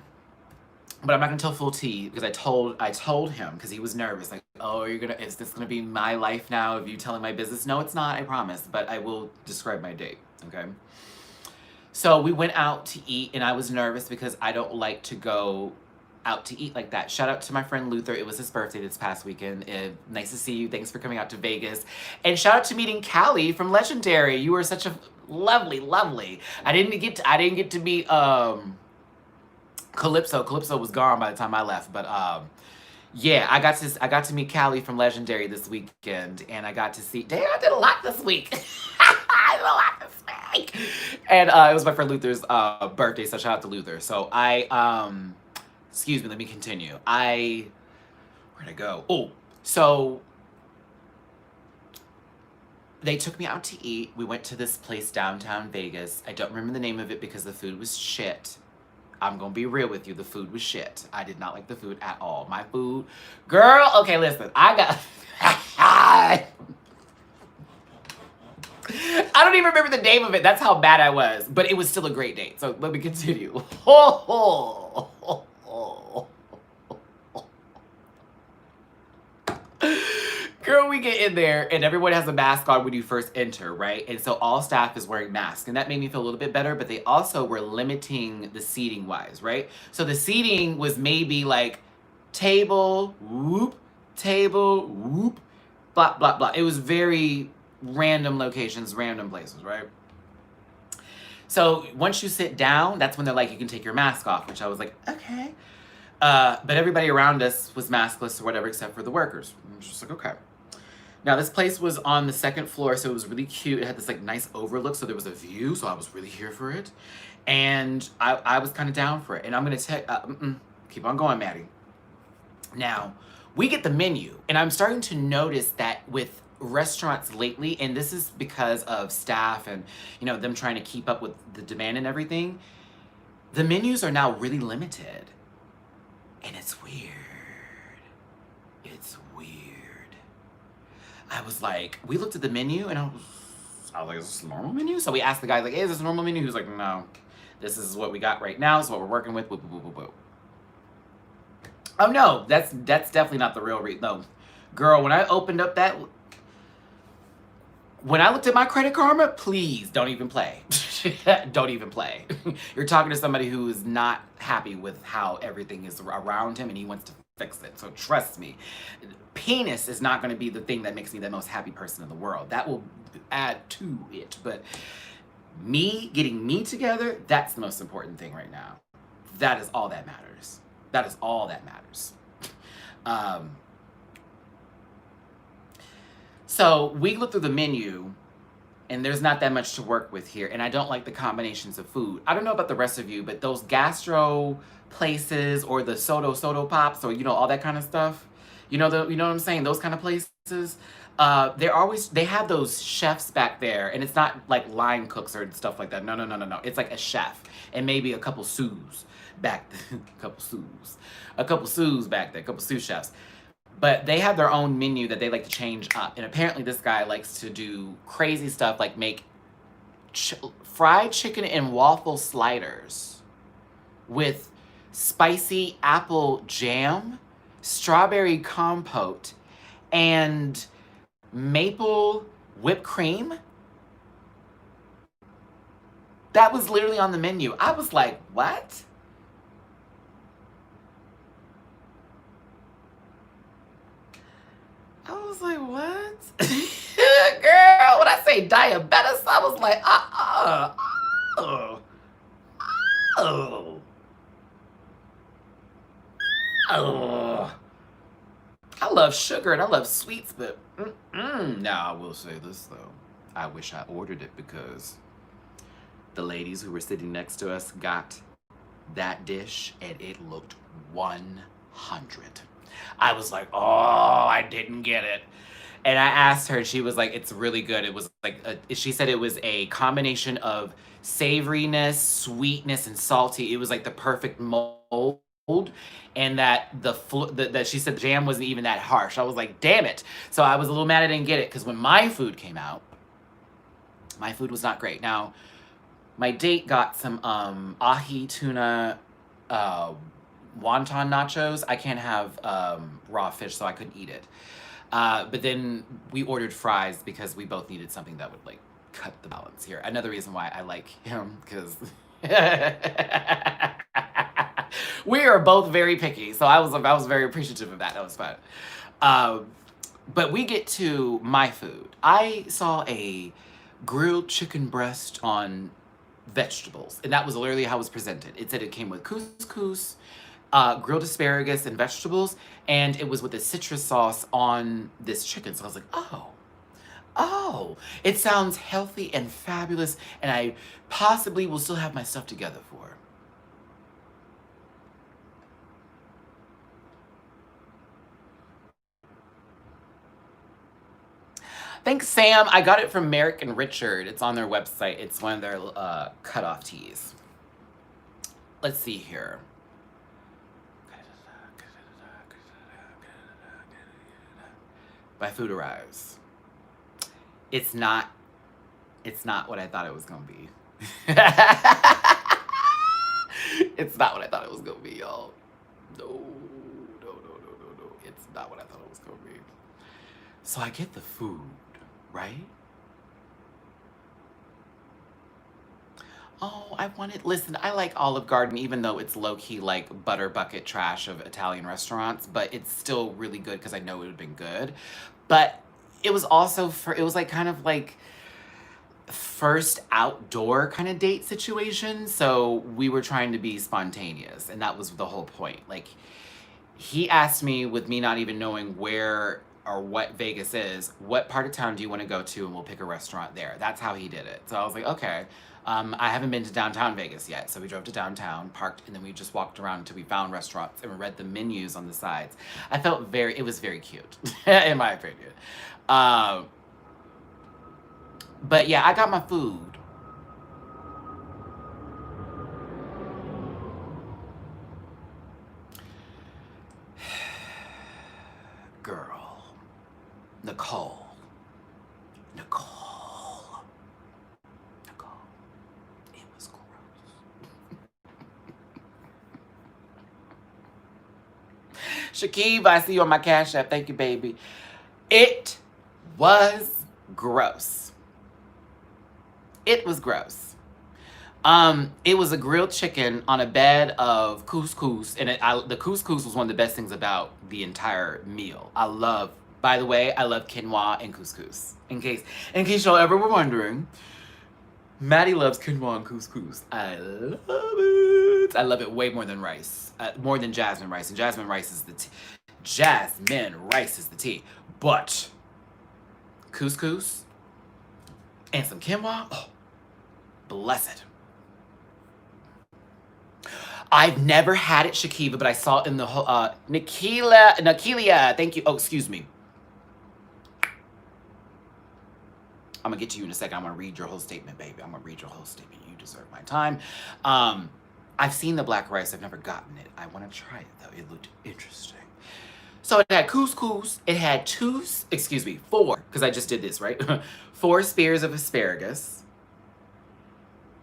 [SPEAKER 1] But I'm not gonna tell full tea because I told him, because he was nervous, oh, is this gonna be my life now of you telling my business? No, it's not, I promise, but I will describe my date, okay? So we went out to eat, and I was nervous because I don't like to go out to eat like that. Shout out to my friend Luther. It was his birthday this past weekend. Nice to see you. Thanks for coming out to Vegas. And shout out to meeting Callie from Legendary. You were such a Lovely, lovely. I didn't get to meet Calypso. Calypso was gone by the time I left, but yeah, I got to meet Callie from Legendary this weekend, and I got to see. Damn, I did a lot this week. I did a lot this week, and it was my friend Luther's birthday, so shout out to Luther. So excuse me, let me continue. Where'd I go? Oh, so they took me out to eat. We went to this place downtown Vegas. I don't remember the name of it because the food was shit. I'm gonna be real with you. The food was shit. I did not like the food at all. My food, girl. Okay, listen. I got. I don't even remember the name of it. That's how bad I was. But it was still a great date. So let me continue. Girl, we get in there and everyone has a mask on when you first enter, right? And so all staff is wearing masks. And that made me feel a little bit better, but they also were limiting the seating wise, right? So the seating was maybe like table, whoop, blah, blah, blah. It was very random locations, random places, right? So once you sit down, that's when they're like, you can take your mask off, which I was like, okay. But everybody around us was maskless or whatever, except for the workers. I was just like, okay. Now this place was on the second floor, so it was really cute. It had this like nice overlook, so there was a view, so I was really here for it. And I was kind of down for it. And I'm gonna keep on going, Maddie. Now, we get the menu, and I'm starting to notice that with restaurants lately, and this is because of staff and, you know, them trying to keep up with the demand and everything, the menus are now really limited. And it's weird. It's weird. I was like, we looked at the menu and I was like, is this a normal menu? So we asked the guy, like, hey, is this a normal menu? He was like, no, this is what we got right now. It's what we're working with. Whoop, whoop, whoop, whoop. Oh no, that's definitely not the real reason. No, girl, when I opened up when I looked at my Credit Karma, please don't even play. Don't even play. You're talking to somebody who is not happy with how everything is around him and he wants to fix it. So trust me, penis is not going to be the thing that makes me the most happy person in the world. That will add to it. But me getting me together, that's the most important thing right now. That is all that matters. That is all that matters. So we look through the menu and there's not that much to work with here. And I don't like the combinations of food. I don't know about the rest of you, but those gastro places or the soda pops or, you know, all that kind of stuff, you know what I'm saying? Those kind of places, they have those chefs back there, and it's not like line cooks or stuff like that. No. It's like a chef and maybe a couple sous back there, a couple sous back there, a couple sous chefs. But they have their own menu that they like to change up. And apparently this guy likes to do crazy stuff like make fried chicken and waffle sliders with spicy apple jam, strawberry compote, and maple whipped cream. That was literally on the menu. I was like, what? I was like, what? Girl, when I say diabetes, I was like, I love sugar and I love sweets, but now I will say this though. I wish I ordered it because the ladies who were sitting next to us got that dish and it looked 100. I was like, oh, I didn't get it. And I asked her, and she was like, it's really good. It was like, she said it was a combination of savoriness, sweetness, and salty. It was like the perfect mold. And that that she said the jam wasn't even that harsh. I was like, damn it. So I was a little mad I didn't get it because when my food came out, my food was not great. Now, my date got some ahi tuna wonton nachos. I can't have raw fish, so I couldn't eat it. But then we ordered fries because we both needed something that would like cut the balance here. Another reason why I like him, because we are both very picky. So I was very appreciative of that. That was fun. But we get to my food. I saw a grilled chicken breast on vegetables. And that was literally how it was presented. It said it came with couscous, grilled asparagus and vegetables, and it was with a citrus sauce on this chicken. So I was like, oh, it sounds healthy and fabulous, and I possibly will still have my stuff together for it. Thanks, Sam. I got it from Merrick and Richard. It's on their website. It's one of their cutoff teas. Let's see here. My food arrives. It's not what I thought it was gonna be. It's not what I thought it was gonna be, y'all. No. It's not what I thought it was gonna be. So I get the food, right? Oh, listen, I like Olive Garden, even though it's low-key like butter bucket trash of Italian restaurants, but it's still really good because I know it would have been good. But it was also it was like kind of like first outdoor kind of date situation. So we were trying to be spontaneous, and that was the whole point. Like, he asked me, with me not even knowing where or what Vegas is, what part of town do you want to go to, and we'll pick a restaurant there. That's how he did it. So I was like, okay. I haven't been to downtown Vegas yet, so we drove to downtown, parked, and then we just walked around until we found restaurants and we read the menus on the sides. I felt it was very cute, in my opinion. But yeah, I got my food. Girl, Nicole, it was gross. Shakib, I see you on my Cash App. Thank you, baby. It was gross. It was gross. It was a grilled chicken on a bed of couscous, and the couscous was one of the best things about the entire meal. By the way, I love quinoa and couscous. In case y'all ever were wondering, Matty loves quinoa and couscous. I love it. I love it way more than rice, more than jasmine rice. And jasmine rice is the tea. Jasmine rice is the tea. But couscous and some quinoa, oh, blessed. I've never had it, Shakiva, but I saw it in the Nikilia, thank you. Oh, excuse me. I'm gonna get to you in a second. I'm gonna read your whole statement, baby. I'm gonna read your whole statement. You deserve my time. I've seen the black rice. I've never gotten it. I want to try it though. It looked interesting. So it had couscous. It had four, because I just did this, right? 4 spears of asparagus,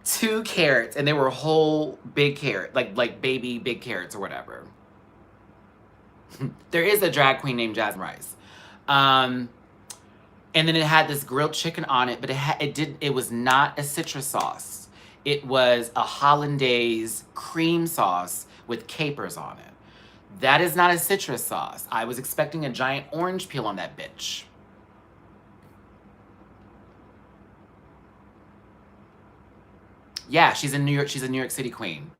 [SPEAKER 1] 2 carrots, and they were whole big carrot, like baby big carrots or whatever. There is a drag queen named Jasmine Rice. And then it had this grilled chicken on it, but it was not a citrus sauce. It was a hollandaise cream sauce with capers on it. That is not a citrus sauce. I was expecting a giant orange peel on that bitch. Yeah, she's in New York. She's a New York City queen.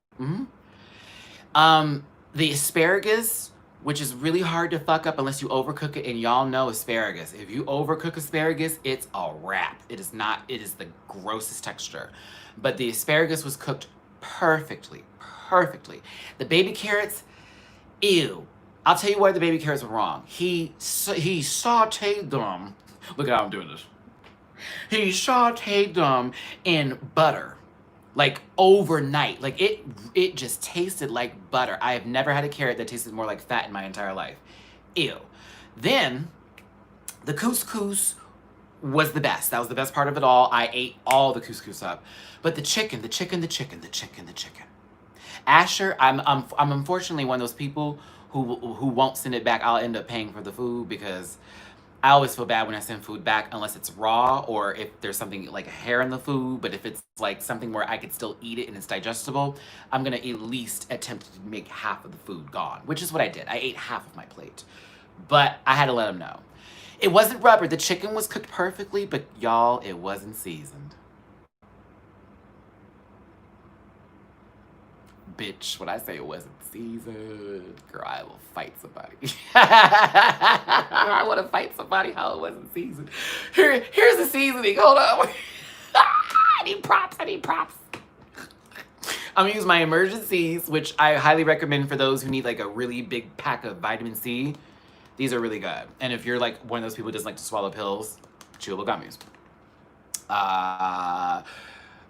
[SPEAKER 1] The asparagus, which is really hard to fuck up unless you overcook it, and y'all know asparagus. If you overcook asparagus, it's a wrap. It is the grossest texture. But the asparagus was cooked perfectly. The baby carrots, ew. I'll tell you why the baby carrots were wrong. He sauteed them. Look at how I'm doing this. He sauteed them in butter. Like overnight. Like it just tasted like butter. I have never had a carrot that tasted more like fat in my entire life. Ew. Then the couscous was the best. That was the best part of it all. I ate all the couscous up. But the chicken. Asher, I'm unfortunately one of those people who won't send it back. I'll end up paying for the food because I always feel bad when I send food back unless it's raw or if there's something like a hair in the food. But if it's like something where I could still eat it and it's digestible, I'm gonna at least attempt to make half of the food gone, which is what I did. I ate half of my plate, but I had to let him know. It wasn't rubber. The chicken was cooked perfectly, but y'all, it wasn't seasoned. Bitch, when I say it wasn't seasoned, girl, I will fight somebody. I want to fight somebody how it wasn't seasoned. Here's the seasoning. Hold on. I need props. I'm gonna use my Emergencies, which I highly recommend for those who need like a really big pack of vitamin C. These are really good. And if you're like one of those people who doesn't like to swallow pills, chewable gummies.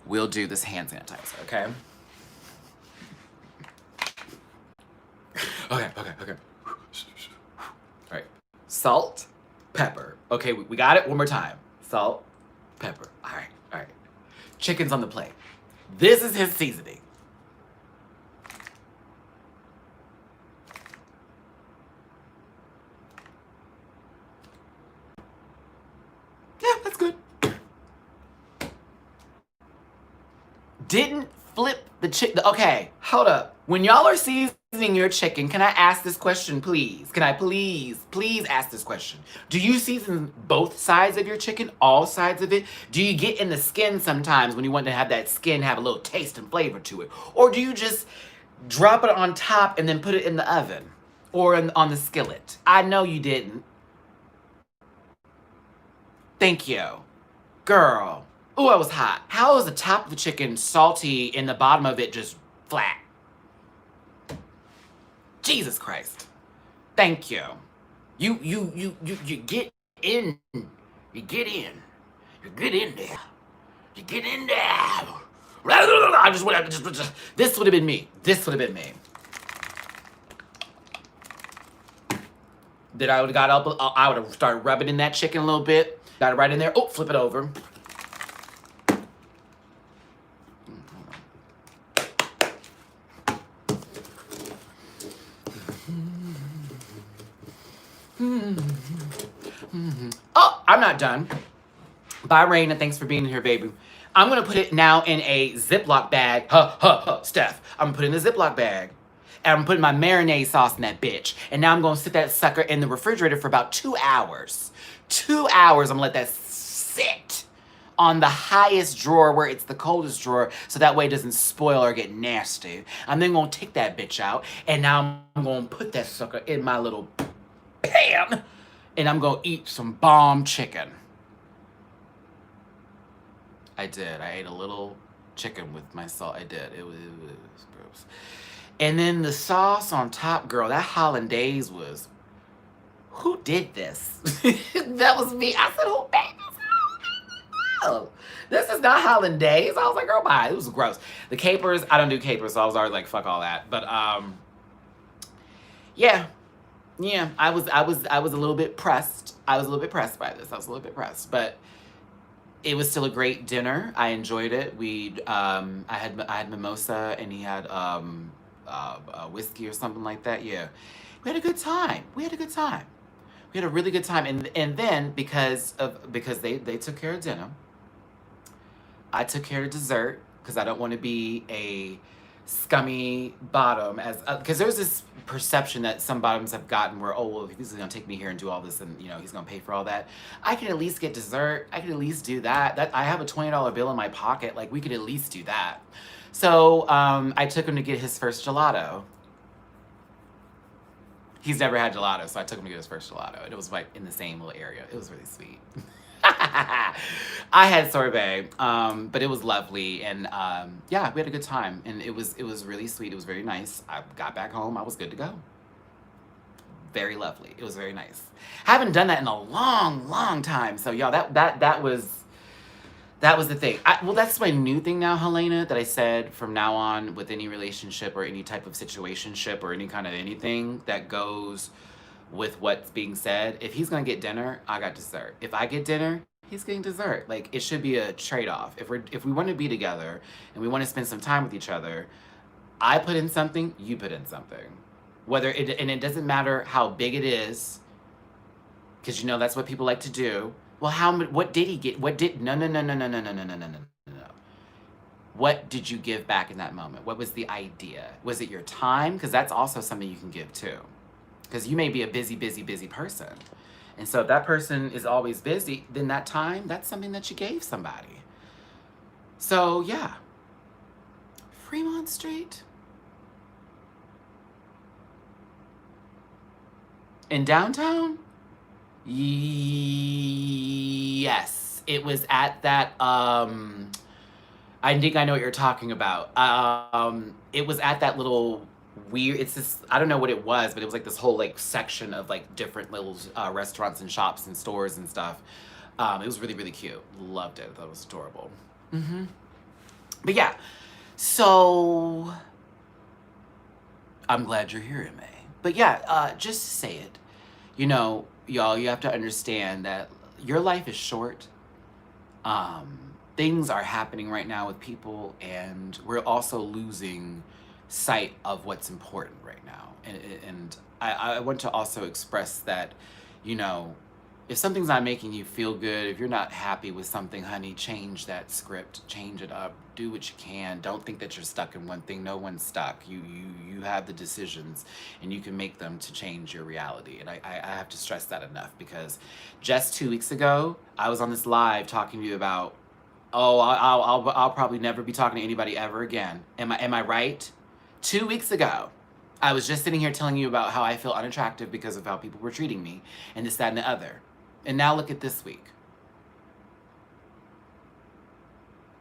[SPEAKER 1] We'll do this hand sanitizer, okay? Okay. All right. Salt, pepper. Okay, we got it. One more time. Salt, pepper. All right. Chicken's on the plate. This is his seasoning. Yeah, that's good. Didn't flip the chicken. Okay, hold up. When y'all are seasoning your chicken, can I ask this question, please? Can I please ask this question? Do you season both sides of your chicken, all sides of it? Do you get in the skin sometimes when you want to have that skin have a little taste and flavor to it? Or do you just drop it on top and then put it in the oven or on the skillet? I know you didn't. Thank you. Girl. Ooh, I was hot. How is the top of the chicken salty and the bottom of it just flat? Jesus Christ. Thank you. You get in. You get in. You get in there. You get in there. I just this would have been me. Then I would have got up, I would have started rubbing in that chicken a little bit. Got it right in there. Oh, flip it over. Oh, I'm not done. Bye, Raina. Thanks for being here, baby. I'm going to put it now in a Ziploc bag. Steph. I'm going to put it in a Ziploc bag. And I'm putting my marinade sauce in that bitch. And now I'm going to sit that sucker in the refrigerator for about 2 hours. 2 hours, I'm going to let that sit on the highest drawer where it's the coldest drawer so that way it doesn't spoil or get nasty. I'm then going to take that bitch out. And now I'm going to put that sucker in my little pan. And I'm going to eat some bomb chicken. I did. I ate a little chicken with my salt. I did. It was gross. And then the sauce on top, girl, that hollandaise was... Who did this? That was me. I said, who made this? Oh, this is not hollandaise. I was like, girl, bye. It was gross. The capers, I don't do capers, so I was already like, fuck all that. But, yeah, I was a little bit pressed. I was a little bit pressed by this. But it was still a great dinner. I enjoyed it. I had mimosa and he had whiskey or something like that. Yeah, we had a good time. We had a really good time. And then because they took care of dinner, I took care of dessert because I don't want to be a scummy bottom because there's this perception that some bottoms have gotten where, oh, well, if he's gonna take me here and do all this and he's gonna pay for all that, I can at least get dessert. I can at least do that I have a $20 bill in my pocket. Like, we could at least do that. So I took him to get his first gelato. He's never had gelato, so I took him to get his first gelato, and it was like in the same little area. It was really sweet. I had sorbet, but it was lovely, and yeah, we had a good time, and it was really sweet. It was very nice. I got back home, I was good to go. Very lovely. It was very nice. I haven't done that in a long time. So y'all, that was the thing. Well, that's my new thing now, Helena, that I said from now on with any relationship or any type of situationship or any kind of anything that goes with what's being said. If he's gonna get dinner, I got dessert. If I get dinner, he's getting dessert. Like, it should be a trade-off. If we want to be together and we want to spend some time with each other, I put in something, you put in something. And it doesn't matter how big it is, because that's what people like to do. Well, what did he get? No. What did you give back in that moment? What was the idea? Was it your time? Because that's also something you can give too. Because you may be a busy person. And so if that person is always busy, then that time, that's something that you gave somebody. So yeah, Fremont Street in downtown. Yes, it was at that. I think I know what you're talking about. It was at that little weird. It's this. I don't know what it was, but it was like this whole like section of like different little restaurants and shops and stores and stuff. It was really really cute. Loved it. That was adorable. But yeah, so I'm glad you're here, MA. But yeah, just to say it. Y'all, you have to understand that your life is short. Things are happening right now with people, and we're also losing sight of what's important right now. And I want to also express that, you know, if something's not making you feel good, if you're not happy with something, honey, change that script, change it up, do what you can. Don't think that you're stuck in one thing. No one's stuck. You have the decisions, and you can make them to change your reality. And I have to stress that enough, because just 2 weeks ago, I was on this live talking to you about, oh, I'll probably never be talking to anybody ever again. Am I right? 2 weeks ago, I was just sitting here telling you about how I feel unattractive because of how people were treating me, and this, that, and the other. And now look at this week.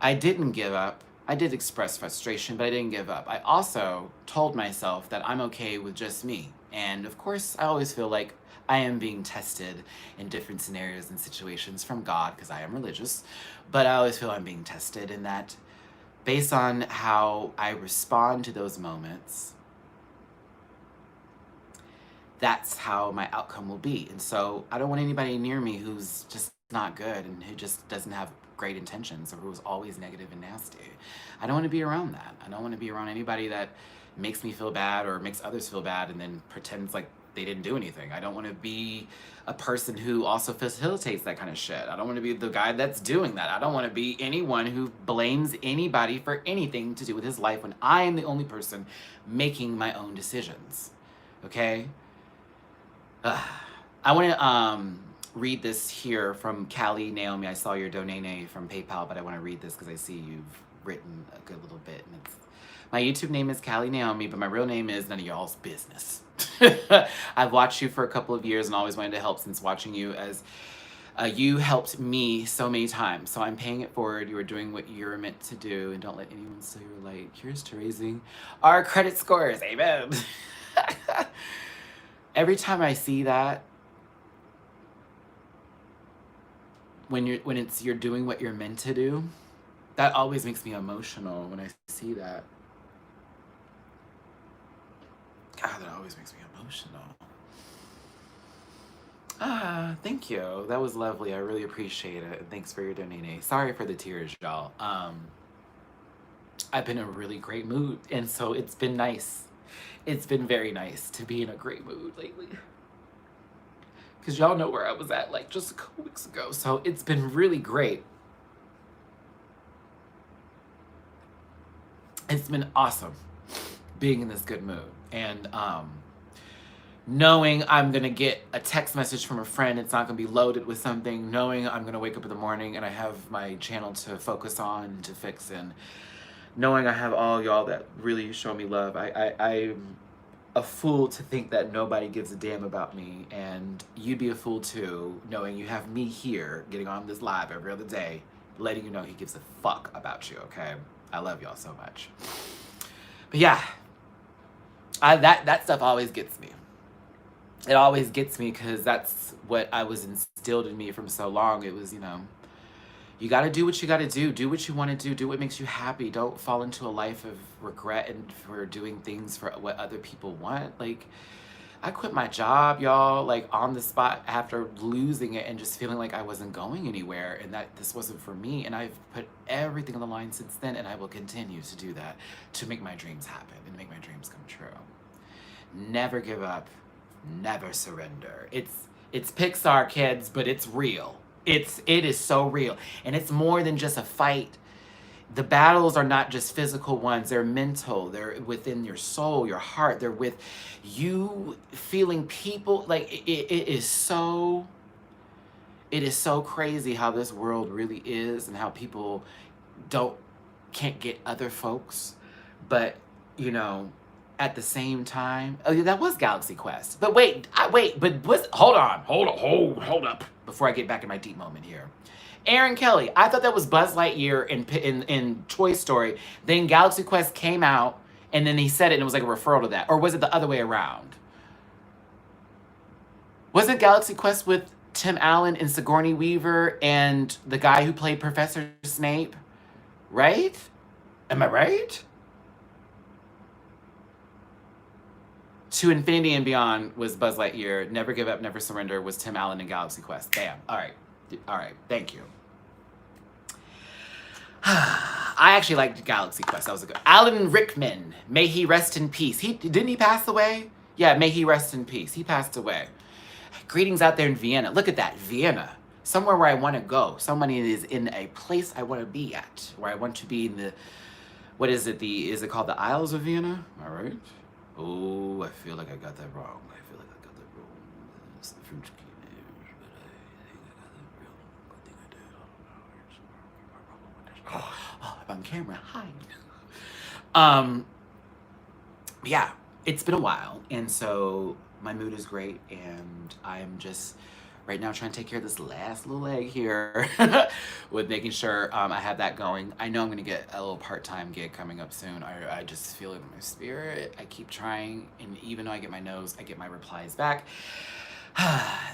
[SPEAKER 1] I didn't give up. I did express frustration, but I didn't give up. I also told myself that I'm okay with just me. And of course, I always feel like I am being tested in different scenarios and situations from God, because I am religious. But I always feel I'm being tested, in that based on how I respond to those moments, that's how my outcome will be. And so I don't want anybody near me who's just not good and who just doesn't have great intentions, or who's always negative and nasty. I don't want to be around that. I don't want to be around anybody that makes me feel bad or makes others feel bad and then pretends like they didn't do anything. I don't want to be a person who also facilitates that kind of shit. I don't want to be the guy that's doing that. I don't want to be anyone who blames anybody for anything to do with his life when I am the only person making my own decisions. Okay? I want to read this here from Callie Naomi. I saw your donate from PayPal, but I want to read this because I see you've written a good little bit. And my YouTube name is Callie Naomi, but my real name is none of y'all's business. I've watched you for a couple of years and always wanted to help since watching you, as you helped me so many times. So I'm paying it forward. You are doing what you're meant to do, and don't let anyone steal your light. Here's to raising our credit scores. Amen. Every time I see that, when you're doing what you're meant to do, that always makes me emotional when I see that. God, that always makes me emotional. Thank you. That was lovely. I really appreciate it. And thanks for your donate. Sorry for the tears, y'all. I've been in a really great mood, and so it's been nice. It's been very nice to be in a great mood lately. Because y'all know where I was at like just a couple weeks ago. So it's been really great. It's been awesome being in this good mood. And knowing I'm going to get a text message from a friend, it's not going to be loaded with something. Knowing I'm going to wake up in the morning and I have my channel to focus on, to fix, and knowing I have all y'all that really show me love. I'm a fool to think that nobody gives a damn about me, and you'd be a fool too, knowing you have me here getting on this live every other day, letting you know he gives a fuck about you, okay? I love y'all so much. But yeah, that stuff always gets me. It always gets me, because that's what I was instilled in me from so long. It was, you got to do what you got to do what you want to do what makes you happy. Don't fall into a life of regret and for doing things for what other people want. Like, I quit my job, y'all, like on the spot after losing it and just feeling like I wasn't going anywhere and that this wasn't for me. And I've put everything on the line since then, and I will continue to do that to make my dreams happen and make my dreams come true. Never give up, never surrender. It's Pixar, kids, but it's real. It is so real. And it's more than just a fight. The battles are not just physical ones. They're mental. They're within your soul, your heart. They're with you feeling people. Like, it is so it is so crazy how this world really is and how people can't get other folks. But, you know, at the same time, oh yeah, that was Galaxy Quest. But hold on, hold up before I get back in my deep moment here. Aaron Kelly, I thought that was Buzz Lightyear in Toy Story. Then Galaxy Quest came out, and then he said it, and it was like a referral to that. Or was it the other way around? Wasn't Galaxy Quest with Tim Allen and Sigourney Weaver and the guy who played Professor Snape? Right? Am I right? To Infinity and Beyond was Buzz Lightyear. Never Give Up, Never Surrender was Tim Allen in Galaxy Quest. Bam. All right. Thank you. I actually liked Galaxy Quest. That was a good. Alan Rickman, may he rest in peace. Didn't he pass away? Yeah, may he rest in peace. He passed away. Greetings out there in Vienna. Look at that, Vienna. Somewhere where I want to go. Somebody is in a place I want to be at. Where I want to be in the, what is it? Is it called the Isles of Vienna? All right. Oh, I feel like I got that wrong. It's the French Canadian, but I think I got that real. I think I did. Oh, I'm on camera. Hi. Yeah, it's been a while, and so my mood is great, and I'm just right now trying to take care of this last little leg here with making sure I have that going. I know I'm going to get a little part-time gig coming up soon. I just feel it in my spirit. I keep trying, and even though I get my no's, I get my replies back.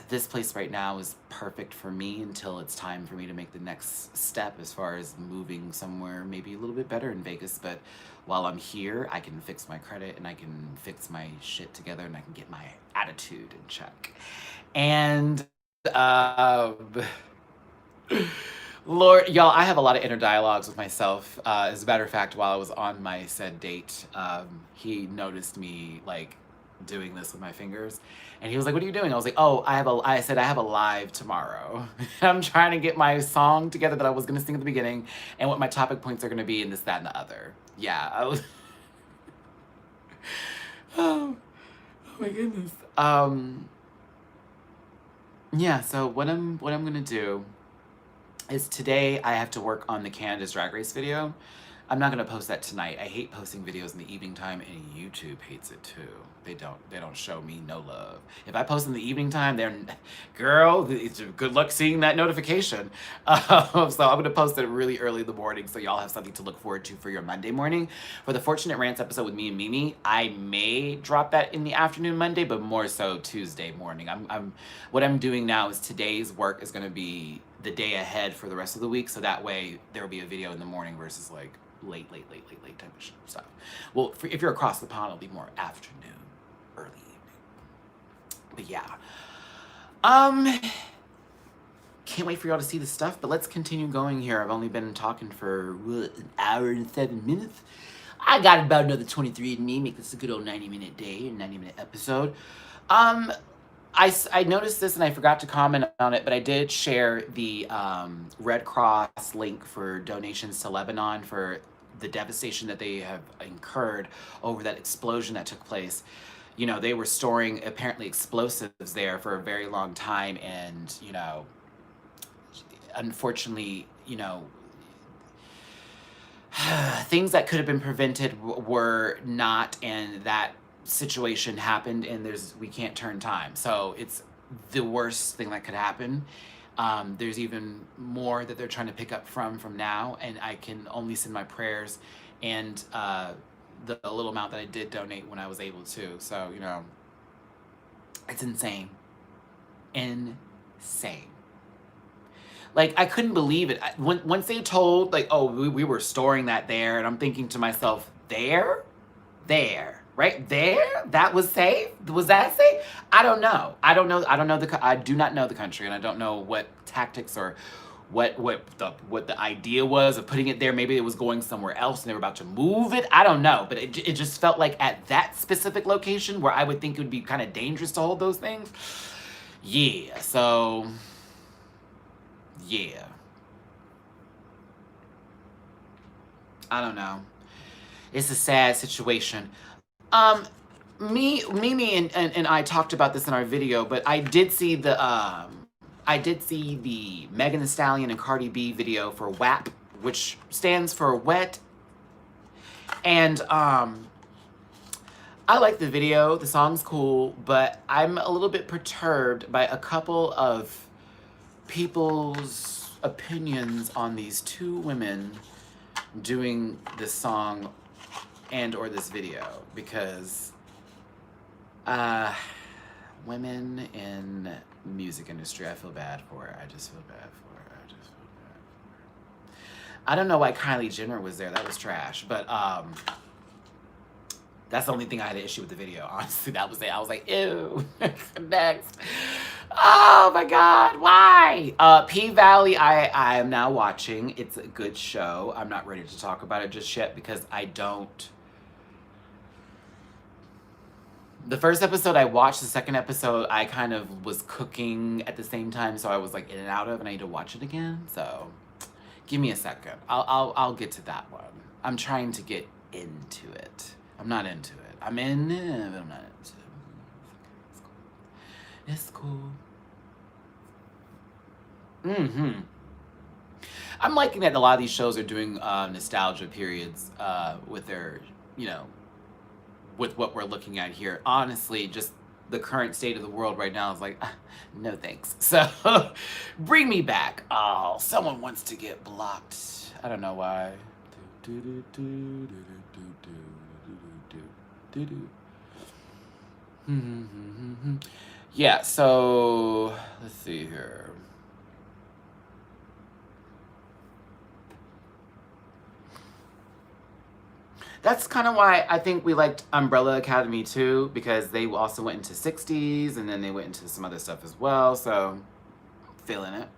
[SPEAKER 1] This place right now is perfect for me until it's time for me to make the next step as far as moving somewhere maybe a little bit better in Vegas. But while I'm here, I can fix my credit and I can fix my shit together and I can get my attitude in check. And Lord, y'all, I have a lot of inner dialogues with myself. As a matter of fact, while I was on my said date, he noticed me like doing this with my fingers, and he was like, "What are you doing?" I was like, "Oh, I said I have a live tomorrow. I'm trying to get my song together that I was gonna sing at the beginning, and what my topic points are gonna be, and this, that, and the other." Yeah, I was. Oh my goodness. Yeah, so what I'm gonna do is today I have to work on the Canada's Drag Race video. I'm not gonna post that tonight. I hate posting videos in the evening time, and YouTube hates it too. They don't show me no love. If I post in the evening time, girl, good luck seeing that notification. So I'm gonna post it really early in the morning, so y'all have something to look forward to for your Monday morning. For the Fortunate Rants episode with me and Mimi, I may drop that in the afternoon Monday, but more so Tuesday morning. What I'm doing now is today's work is gonna be the day ahead for the rest of the week, so that way there will be a video in the morning versus like late type of stuff. Well, if you're across the pond, it'll be more afternoon, early evening. But yeah, can't wait for y'all to see the stuff. But let's continue going here. I've only been talking for an hour and 7 minutes. I got about another 23 in me. Make this a good old 90-minute day and 90-minute episode. I noticed this and I forgot to comment on it, but I did share the Red Cross link for donations to Lebanon for the devastation that they have incurred over that explosion that took place. You know, they were storing apparently explosives there for a very long time, and, you know, unfortunately, you know, things that could have been prevented were not, and that situation happened, and we can't turn time. So it's the worst thing that could happen. There's even more that they're trying to pick up from now, and I can only send my prayers and the little amount that I did donate when I was able to. So, you know, it's insane. Insane. Like, I couldn't believe it. Once they told, like, oh, we were storing that there, and I'm thinking to myself, there? Right there? That was safe? Was that safe? I don't know. I do not know the country, and I don't know what tactics or what the idea was of putting it there. Maybe it was going somewhere else and they were about to move it. I don't know, but it just felt like at that specific location where I would think it would be kind of dangerous to hold those things. Yeah, so yeah. I don't know. It's a sad situation. Mimi and I talked about this in our video, but I did see the I did see the Megan Thee Stallion and Cardi B video for WAP, which stands for Wet. And I like the video. The song's cool, but I'm a little bit perturbed by a couple of people's opinions on these two women doing this song and or this video, because women in music industry, I feel bad for it. I just feel bad for it. I just feel bad for it. I don't know why Kylie Jenner was there. That was trash. But that's the only thing I had an issue with the video. Honestly, that was it. I was like, ew. Next. Oh my God, why? P-Valley, I am now watching. It's a good show. I'm not ready to talk about it just yet because I don't. The first episode I watched, the second episode I kind of was cooking at the same time, so I was like in and out of, and I need to watch it again. So give me a second. I'll get to that one. I'm trying to get into it. I'm not into it. I'm in it, but I'm not into it. It's cool. Mm-hmm. I'm liking that a lot of these shows are doing nostalgia periods with their, you know, with what we're looking at here. Honestly, just the current state of the world right now is like, no thanks. So bring me back. Oh, someone wants to get blocked. I don't know why. Yeah, so let's see here. That's kind of why I think we liked Umbrella Academy too, because they also went into 60s and then they went into some other stuff as well. So, feeling it.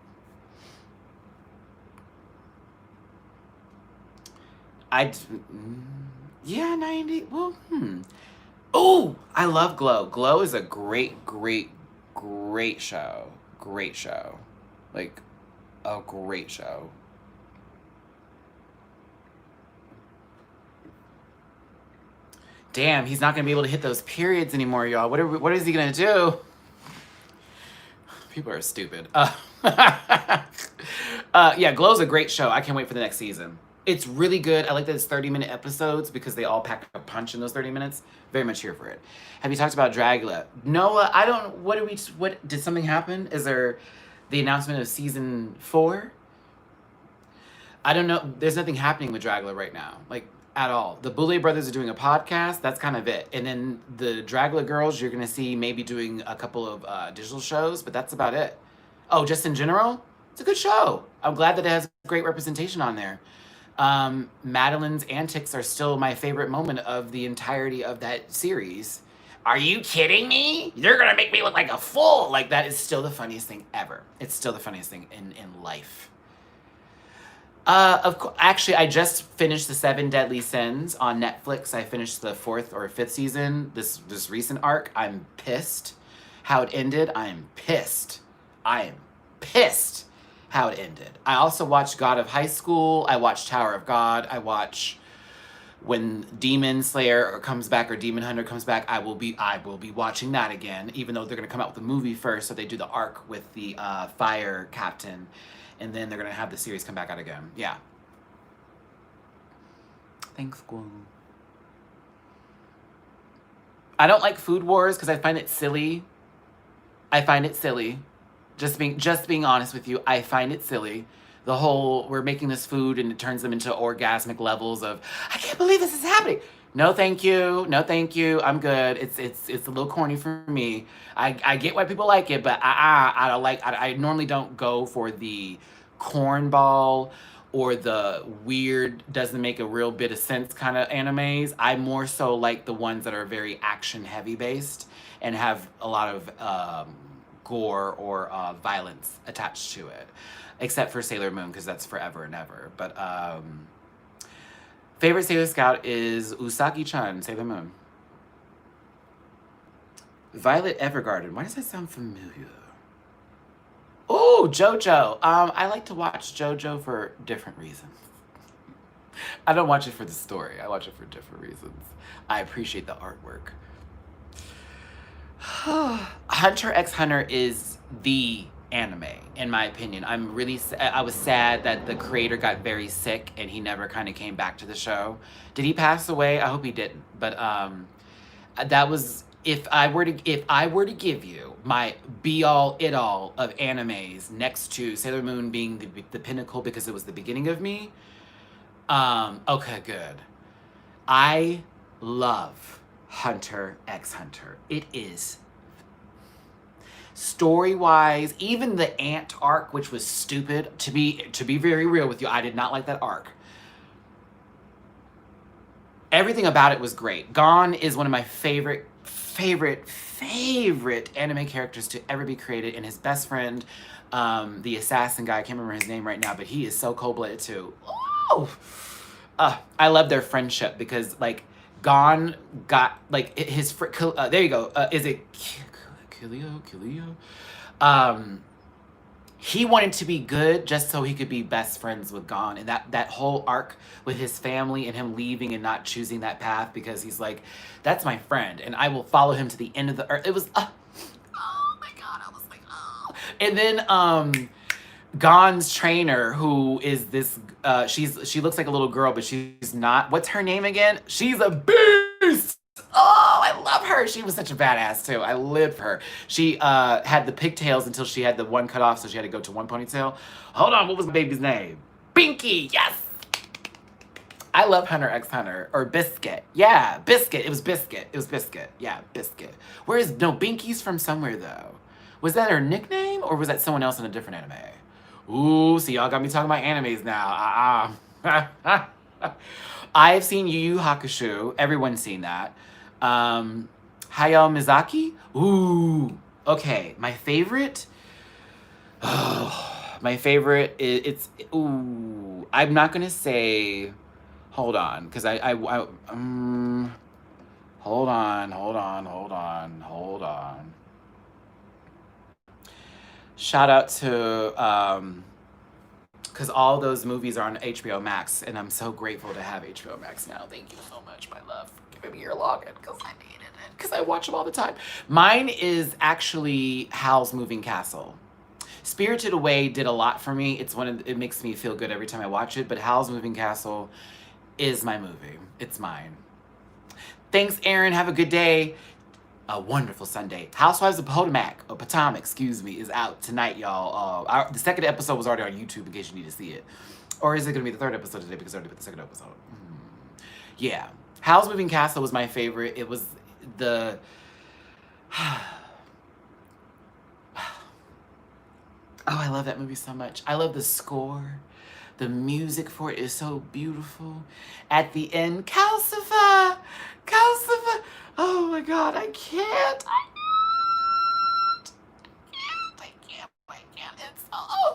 [SPEAKER 1] Yeah, 90. Well, Oh, I love Glow. Glow is a great, great, great show. Great show. Like, a great show. Damn, he's not gonna be able to hit those periods anymore, y'all. What is he gonna do? People are stupid. Yeah, Glow's a great show. I can't wait for the next season. It's really good. I like that it's 30-minute episodes because they all pack a punch in those 30 minutes. Very much here for it. Have you talked about Dragula? Noah, I don't. What did something happen? Is there the announcement of season 4? I don't know. There's nothing happening with Dragula right now. Like, at all. The Boulay brothers are doing a podcast. That's kind of it. And then the Dragula girls, you're going to see maybe doing a couple of digital shows, but that's about it. Oh, just in general? It's a good show. I'm glad that it has great representation on there. Madeline's antics are still my favorite moment of the entirety of that series. Are you kidding me? You're going to make me look like a fool. Like, that is still the funniest thing ever. It's still the funniest thing in life. Of course, actually, I just finished the 7 Deadly Sins on Netflix. I finished the 4th or 5th season, this recent arc. I'm pissed how it ended. I am pissed how it ended. I also watched God of High School. I watched Tower of God. I watch when Demon Slayer comes back or Demon Hunter comes back. I will be watching that again, even though they're going to come out with the movie first. So they do the arc with the fire captain. And then they're going to have the series come back out again. Yeah. Thanks, Gwen. I don't like Food Wars because I find it silly. Just being honest with you, I find it silly. The whole, we're making this food and it turns them into orgasmic levels of, I can't believe this is happening. No, thank you. No, thank you. I'm good. It's a little corny for me. I get why people like it, but I don't like. I normally don't go for the cornball or the weird, doesn't make a real bit of sense kind of animes. I more so like the ones that are very action heavy based and have a lot of gore or violence attached to it, except for Sailor Moon because that's forever and ever. But favorite Sailor Scout is Usagi-chan, Sailor Moon. Violet Evergarden. Why does that sound familiar? Oh, JoJo. I like to watch JoJo for different reasons. I don't watch it for the story. I watch it for different reasons. I appreciate the artwork. Hunter x Hunter is the anime, in my opinion. I was sad that the creator got very sick and he never kind of came back to the show. Did he pass away? I hope he didn't. But that was, if I were to give you my be all it all of animes next to Sailor Moon being the pinnacle because it was the beginning of me. Okay, good. I love Hunter x Hunter. It is story-wise, even the ant arc, which was stupid, to be very real with you, I did not like that arc. Everything about it was great. Gon is one of my favorite anime characters to ever be created, and his best friend, the assassin guy, I can't remember his name right now, but he is so cold-blooded too. Oh! I love their friendship because, like, Gon got, like, his there you go. Is it Kilio? He wanted to be good just so he could be best friends with Gon, and that whole arc with his family and him leaving and not choosing that path because he's like, that's my friend and I will follow him to the end of the earth. It was oh my god, I was like, oh. And then Gon's trainer, who is this she looks like a little girl, but she's not. What's her name again? She's a beast. Oh, I love her. She was such a badass too. I lived for her. She had the pigtails until she had the one cut off, so she had to go to one ponytail. Hold on, what was my baby's name? Binky, yes! I love Hunter x Hunter. Or Biscuit. Yeah, Biscuit. It was Biscuit. Yeah, Biscuit. Binky's from somewhere though. Was that her nickname or was that someone else in a different anime? Ooh, see, y'all got me talking about animes now. I have seen Yu Yu Hakusho. Everyone's seen that. Hayao Mizaki? Ooh. Okay, my favorite? Oh, my favorite is, ooh. I'm not gonna say, hold on, because hold on. Shout out to, because all those movies are on HBO Max, and I'm so grateful to have HBO Max now. Thank you so much, my love, for giving me your login, because I needed it, because I watch them all the time. Mine is actually Howl's Moving Castle. Spirited Away did a lot for me. It makes me feel good every time I watch it, but Howl's Moving Castle is my movie. It's mine. Thanks, Aaron. Have a good day. A wonderful Sunday. Housewives of Potomac, is out tonight, y'all. The second episode was already on YouTube in case you need to see it. Or is it going to be the third episode today because I already put the second episode? Yeah. Howl's Moving Castle was my favorite. It was the... Oh, I love that movie so much. I love the score. The music for it is so beautiful. At the end, Calcifer! Oh my god, I can't. It's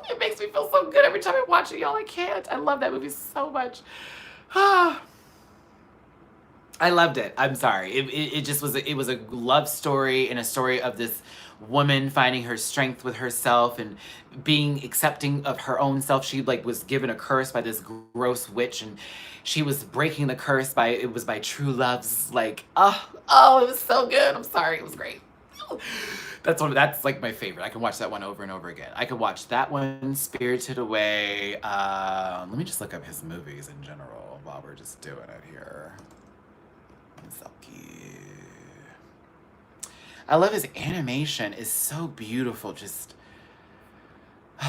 [SPEAKER 1] it makes me feel so good every time I watch it, y'all. I can't. I love that movie so much. I loved it. I'm sorry. It just was it was a love story and a story of this woman finding her strength with herself and being accepting of her own self. She was given a curse by this gross witch, and she was breaking the curse by true love's it was so good. I'm sorry, it was great. That's like my favorite. I can watch that one over and over again. I could watch that one, Spirited Away. Let me just look up his movies in general while we're just doing it here. I love his animation. It's so beautiful. Just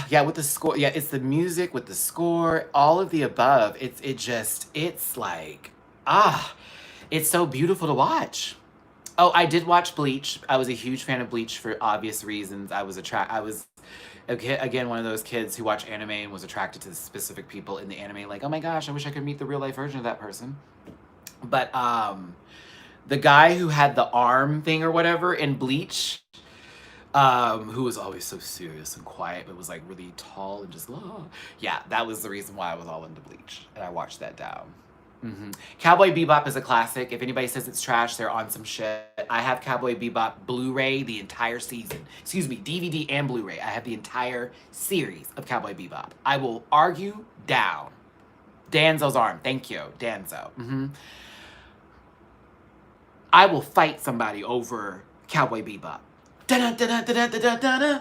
[SPEAKER 1] yeah, with the score. Yeah, it's the music with the score, all of the above. It's so beautiful to watch. Oh, I did watch Bleach. I was a huge fan of Bleach for obvious reasons. I was again one of those kids who watch anime and was attracted to the specific people in the anime. Like, oh my gosh, I wish I could meet the real life version of that person. But the guy who had the arm thing or whatever in Bleach, who was always so serious and quiet, but was like really tall and just, yeah, that was the reason why I was all into Bleach, and I watched that down. Cowboy Bebop is a classic. If anybody says it's trash, they're on some shit. I have Cowboy Bebop Blu-ray the entire season. Excuse me, DVD and Blu-ray. I have the entire series of Cowboy Bebop. I will argue down. Danzo's arm. Thank you, Danzo. I will fight somebody over Cowboy Bebop. Da-da-da-da-da-da-da-da-da.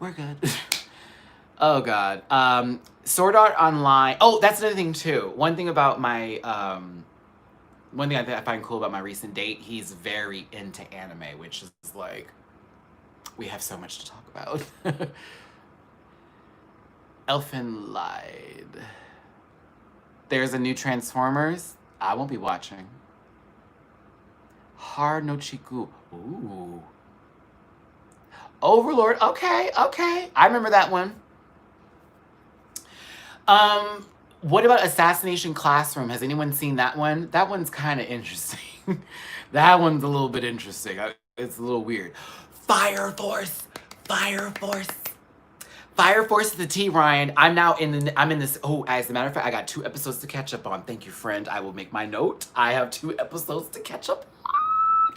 [SPEAKER 1] We're good. Oh God. Sword Art Online. Oh, that's another thing too. One thing about my one thing I find cool about my recent date, he's very into anime, which is like we have so much to talk about. Elfin lied. There's a new Transformers. I won't be watching. Har no Chiku. Ooh. Overlord. Okay, okay. I remember that one. What about Assassination Classroom? Has anyone seen that one? That one's kind of interesting. That one's a little bit interesting. It's a little weird. Fire Force. Fire Force. Fire Force is the T, Ryan. I'm in this. Oh, as a matter of fact, I got 2 episodes to catch up on. Thank you, friend. I will make my note. I have 2 episodes to catch up on.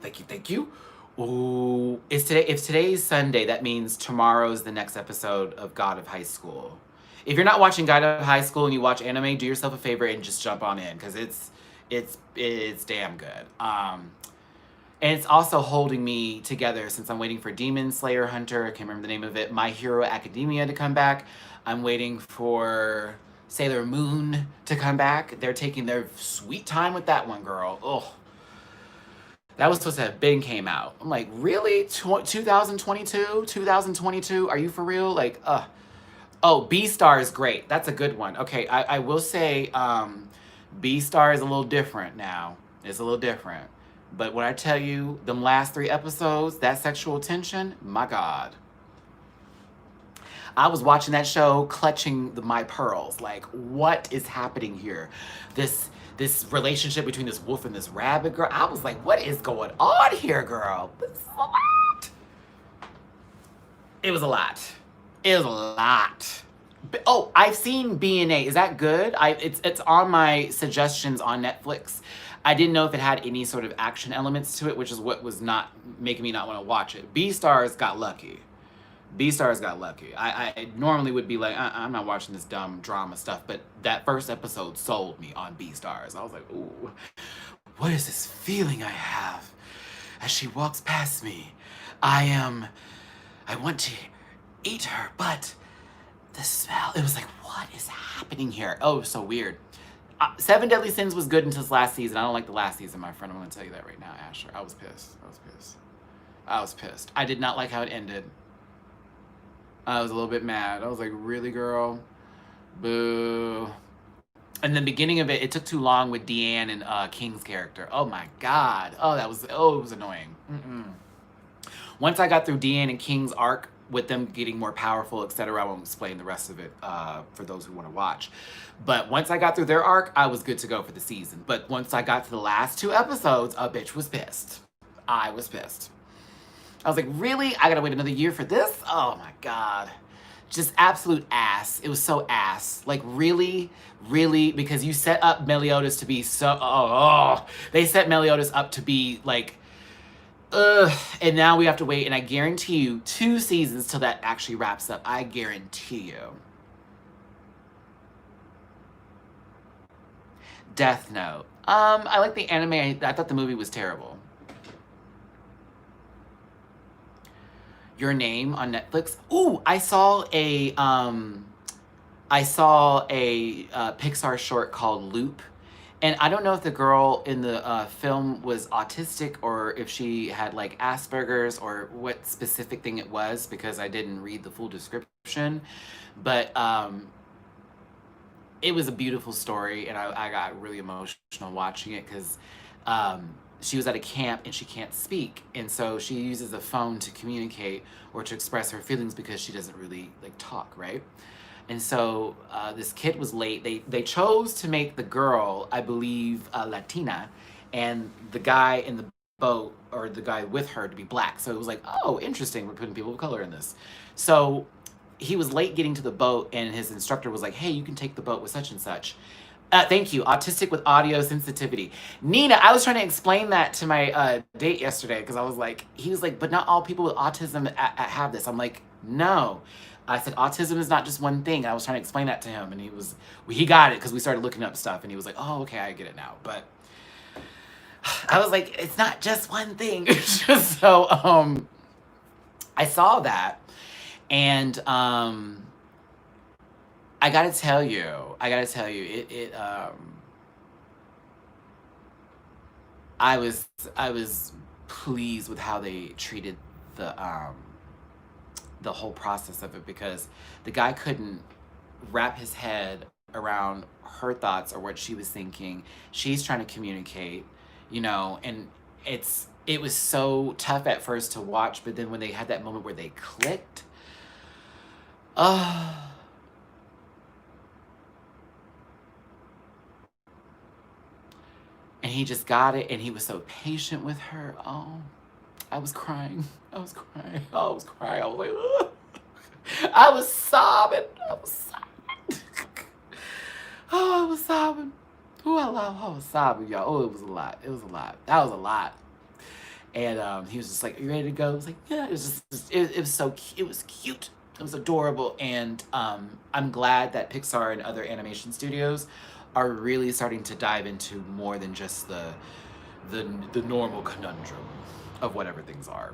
[SPEAKER 1] Thank you, thank you. Ooh, if today's Sunday, that means tomorrow's the next episode of God of High School. If you're not watching God of High School and you watch anime, do yourself a favor and just jump on in because it's damn good. And it's also holding me together since I'm waiting for Demon Slayer Hunter, I can't remember the name of it, My Hero Academia to come back. I'm waiting for Sailor Moon to come back. They're taking their sweet time with that one, girl. Ugh. That was supposed to have been came out. I'm like, really? 2022? 2022? Are you for real? Like, Oh, B-Star is great. That's a good one. Okay, I will say B-Star is a little different now. It's a little different. But when I tell you, them last 3 episodes, that sexual tension, my God. I was watching that show clutching my pearls. Like, what is happening here? This relationship between this wolf and this rabbit girl. I was like, what is going on here, girl? It's a lot. It was a lot. It was a lot. Oh, I've seen B&A. Is that good? It's on my suggestions on Netflix. I didn't know if it had any sort of action elements to it, which is what was not making me not want to watch it. B-Stars got lucky. B-Stars got lucky. I normally would be like, I'm not watching this dumb drama stuff, but that first episode sold me on B-Stars. I was like, ooh, what is this feeling I have as she walks past me? I want to eat her, but the smell, it was like, what is happening here? Oh, it was so weird. 7 Deadly Sins was good until this last season. I don't like the last season, my friend. I'm going to tell you that right now, Asher. I was pissed. I was pissed. I did not like how it ended. I was a little bit mad. I was like, really, girl? Boo. And the beginning of it took too long with Deanne and King's character. Oh, my God. It was annoying. Once I got through Deanne and King's arc, with them getting more powerful, etc. I won't explain the rest of it for those who want to watch. But once I got through their arc, I was good to go for the season. But once I got to the last 2 episodes, a bitch was pissed. I was pissed. I was like, really? I gotta wait another year for this? Oh my God. Just absolute ass. It was so ass. Like, really? Really? Because you set up Meliodas to be so... They set Meliodas up to be like... and now we have to wait, and I guarantee you 2 seasons till that actually wraps up. I guarantee you. Death Note. I like the anime. I thought the movie was terrible. Your Name on Netflix. Ooh, I saw a Pixar short called Loop. And I don't know if the girl in the film was autistic or if she had like Asperger's or what specific thing it was because I didn't read the full description. But it was a beautiful story and I got really emotional watching it because she was at a camp and she can't speak. And so she uses a phone to communicate or to express her feelings because she doesn't really like talk, right? And so this kid was late. They chose to make the girl, I believe, Latina, and the guy in the boat, or the guy with her, to be black. So it was like, oh, interesting, we're putting people of color in this. So he was late getting to the boat, and his instructor was like, hey, you can take the boat with such and such. Thank you, autistic with audio sensitivity. Nina, I was trying to explain that to my date yesterday, because I was like, he was like, but not all people with autism have this. I'm like, no. I said, autism is not just one thing. I was trying to explain that to him, and he got it because we started looking up stuff, and he was like, oh, okay, I get it now. But I was like, it's not just one thing. So I saw that, And I gotta tell you, I was pleased with how they treated the whole process of it, because the guy couldn't wrap his head around her thoughts or what she was thinking. She's trying to communicate, and it was so tough at first to watch, but then when they had that moment where they clicked, oh, and he just got it, and he was so patient with her. Oh, I was crying. I was crying. I was like, ugh. I was sobbing. Oh, I was sobbing. Oh, I was sobbing, y'all. Oh, it was a lot. That was a lot. And he was just like, "Are you ready to go?" I was like, "Yeah." It was it was so it was cute. It was adorable, and I'm glad that Pixar and other animation studios are really starting to dive into more than just the normal conundrum of whatever things are.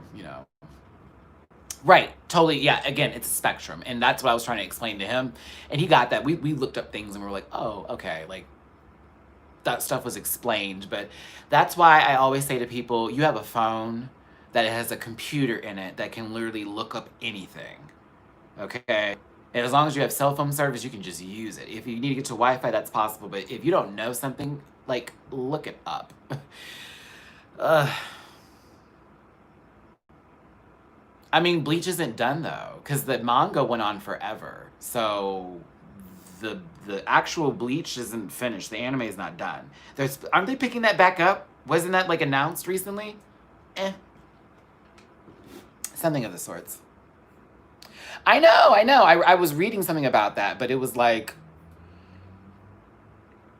[SPEAKER 1] Right, totally. Yeah, again, it's a spectrum, and that's what I was trying to explain to him, and he got that. We looked up things and we were like, oh, okay, like that stuff was explained. But that's why I always say to people, you have a phone that has a computer in it that can literally look up anything. Okay, and as long as you have cell phone service, you can just use it. If you need to get to Wi-Fi, that's possible. But if you don't know something, like, look it up. I mean, Bleach isn't done though, because the manga went on forever. So the actual Bleach isn't finished. The anime is not done. Aren't they picking that back up? Wasn't that like announced recently? Something of the sorts. I know. I was reading something about that, but it was like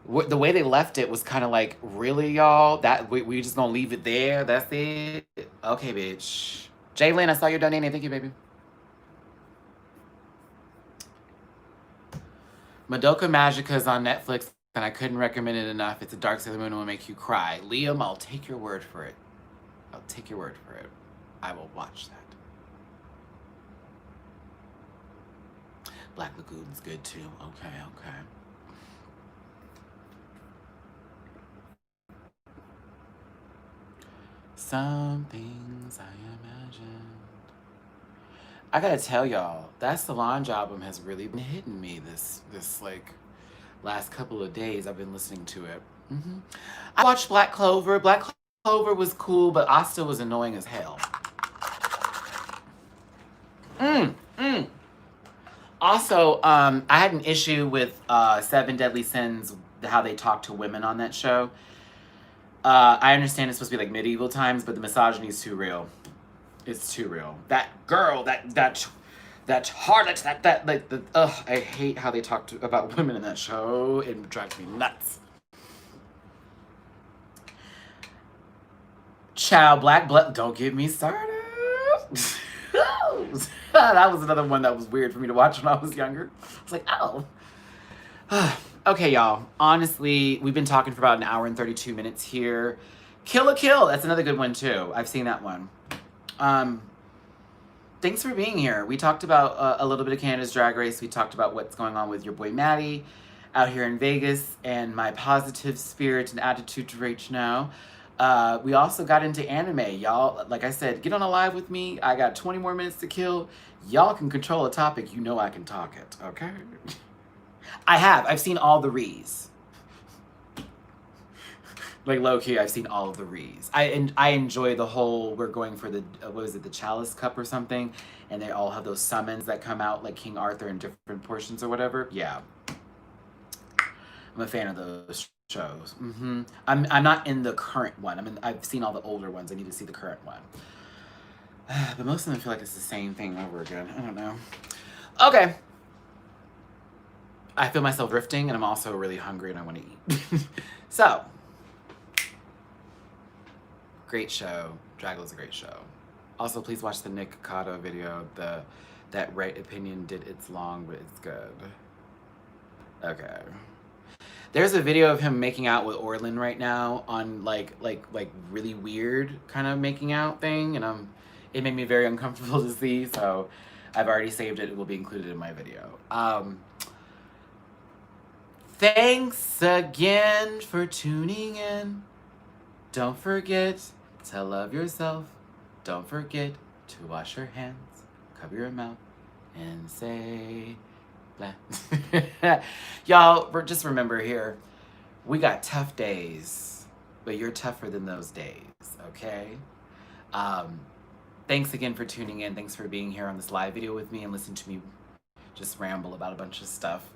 [SPEAKER 1] the way they left it was kind of like, really, y'all? That we just gonna leave it there? That's it? Okay, bitch. Jalen, I saw your donating. Thank you, baby. Madoka Magica is on Netflix, and I couldn't recommend it enough. It's a Dark Sailor Moon and will make you cry. Liam, I'll take your word for it. I will watch that. Black Lagoon's good too. Okay. Some things I imagined. I gotta tell y'all, that Solange album has really been hitting me this like last couple of days. I've been listening to it. I watched Black Clover. Black Clover was cool, but Asta was annoying as hell. Also, I had an issue with Seven Deadly Sins, how they talk to women on that show. I understand it's supposed to be like medieval times, but the misogyny is too real. It's too real. That girl, that harlot, that like the I hate how they talk about women in that show. It drives me nuts. Child, Black Blood. Don't get me started. That was another one that was weird for me to watch when I was younger. I was like, oh. Okay, y'all. Honestly, we've been talking for about an hour and 32 minutes here. Kill la Kill. That's another good one too. I've seen that one. Thanks for being here. We talked about a little bit of Canada's Drag Race. We talked about what's going on with your boy Matty out here in Vegas and my positive spirit and attitude right now. We also got into anime, y'all. Like I said, get on a live with me. I got 20 more minutes to kill. Y'all can control a topic. You know I can talk it, okay? I've seen all the Rees. Like, low-key, I've seen all of the Rees. I enjoy the whole, we're going for the, what is it, the Chalice Cup or something, and they all have those summons that come out, like King Arthur in different portions or whatever. Yeah. I'm a fan of those shows. I'm not in the current one. I've seen all the older ones. I need to see the current one. But most of them feel like it's the same thing over again. I don't know. Okay. I feel myself drifting, and I'm also really hungry and I want to eat. So, great show. Dragula's a great show. Also, please watch the Nick Cotto video. That right opinion did its long, but it's good. Okay. There's a video of him making out with Orlin right now on like really weird kind of making out thing, and it made me very uncomfortable to see. So I've already saved it. It will be included in my video. Thanks again for tuning in. Don't forget to love yourself. Don't forget to wash your hands, cover your mouth, and say blah. Y'all, just remember here, we got tough days, but you're tougher than those days, okay? Thanks again for tuning in. Thanks for being here on this live video with me and listening to me just ramble about a bunch of stuff.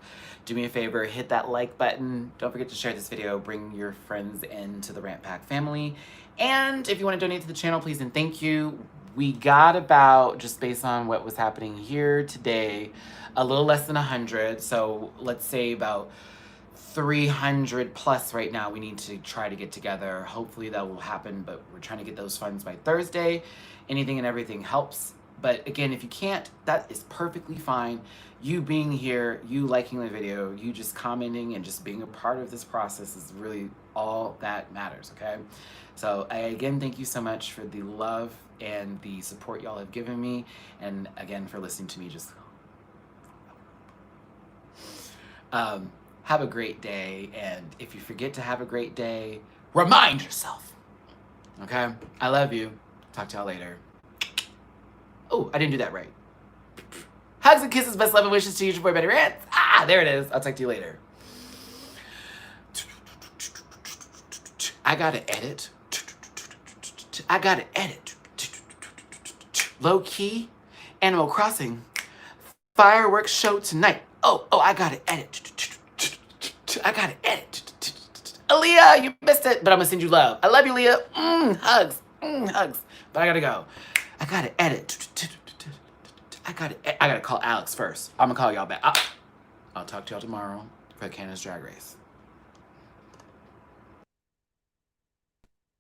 [SPEAKER 1] Do me a favor, hit that like button. Don't forget to share this video. Bring your friends into the Rant Pack family. And if you want to donate to the channel, please and thank you. We got about, just based on what was happening here today, a little less than 100. So let's say about 300 plus right now we need to try to get together. Hopefully that will happen, but we're trying to get those funds by Thursday. Anything and everything helps. But again, if you can't, that is perfectly fine. You being here, you liking the video, you just commenting and just being a part of this process is really all that matters, okay? So again, thank you so much for the love and the support y'all have given me. And again, for listening to me just... have a great day. And if you forget to have a great day, remind yourself, okay? I love you. Talk to y'all later. Oh, I didn't do that right. Hugs and kisses, best love and wishes to you, your boy Matty Rants. Ah, there it is. I'll talk to you later. I gotta edit. I gotta edit. Low key, Animal Crossing, fireworks show tonight. Oh, I gotta edit. I gotta edit. Aaliyah, you missed it, but I'm gonna send you love. I love you, Leah. Hugs. Hugs. But I gotta go. I gotta edit. I gotta call Alex first. I'm gonna call y'all back. I'll talk to y'all tomorrow for Canada's Drag Race.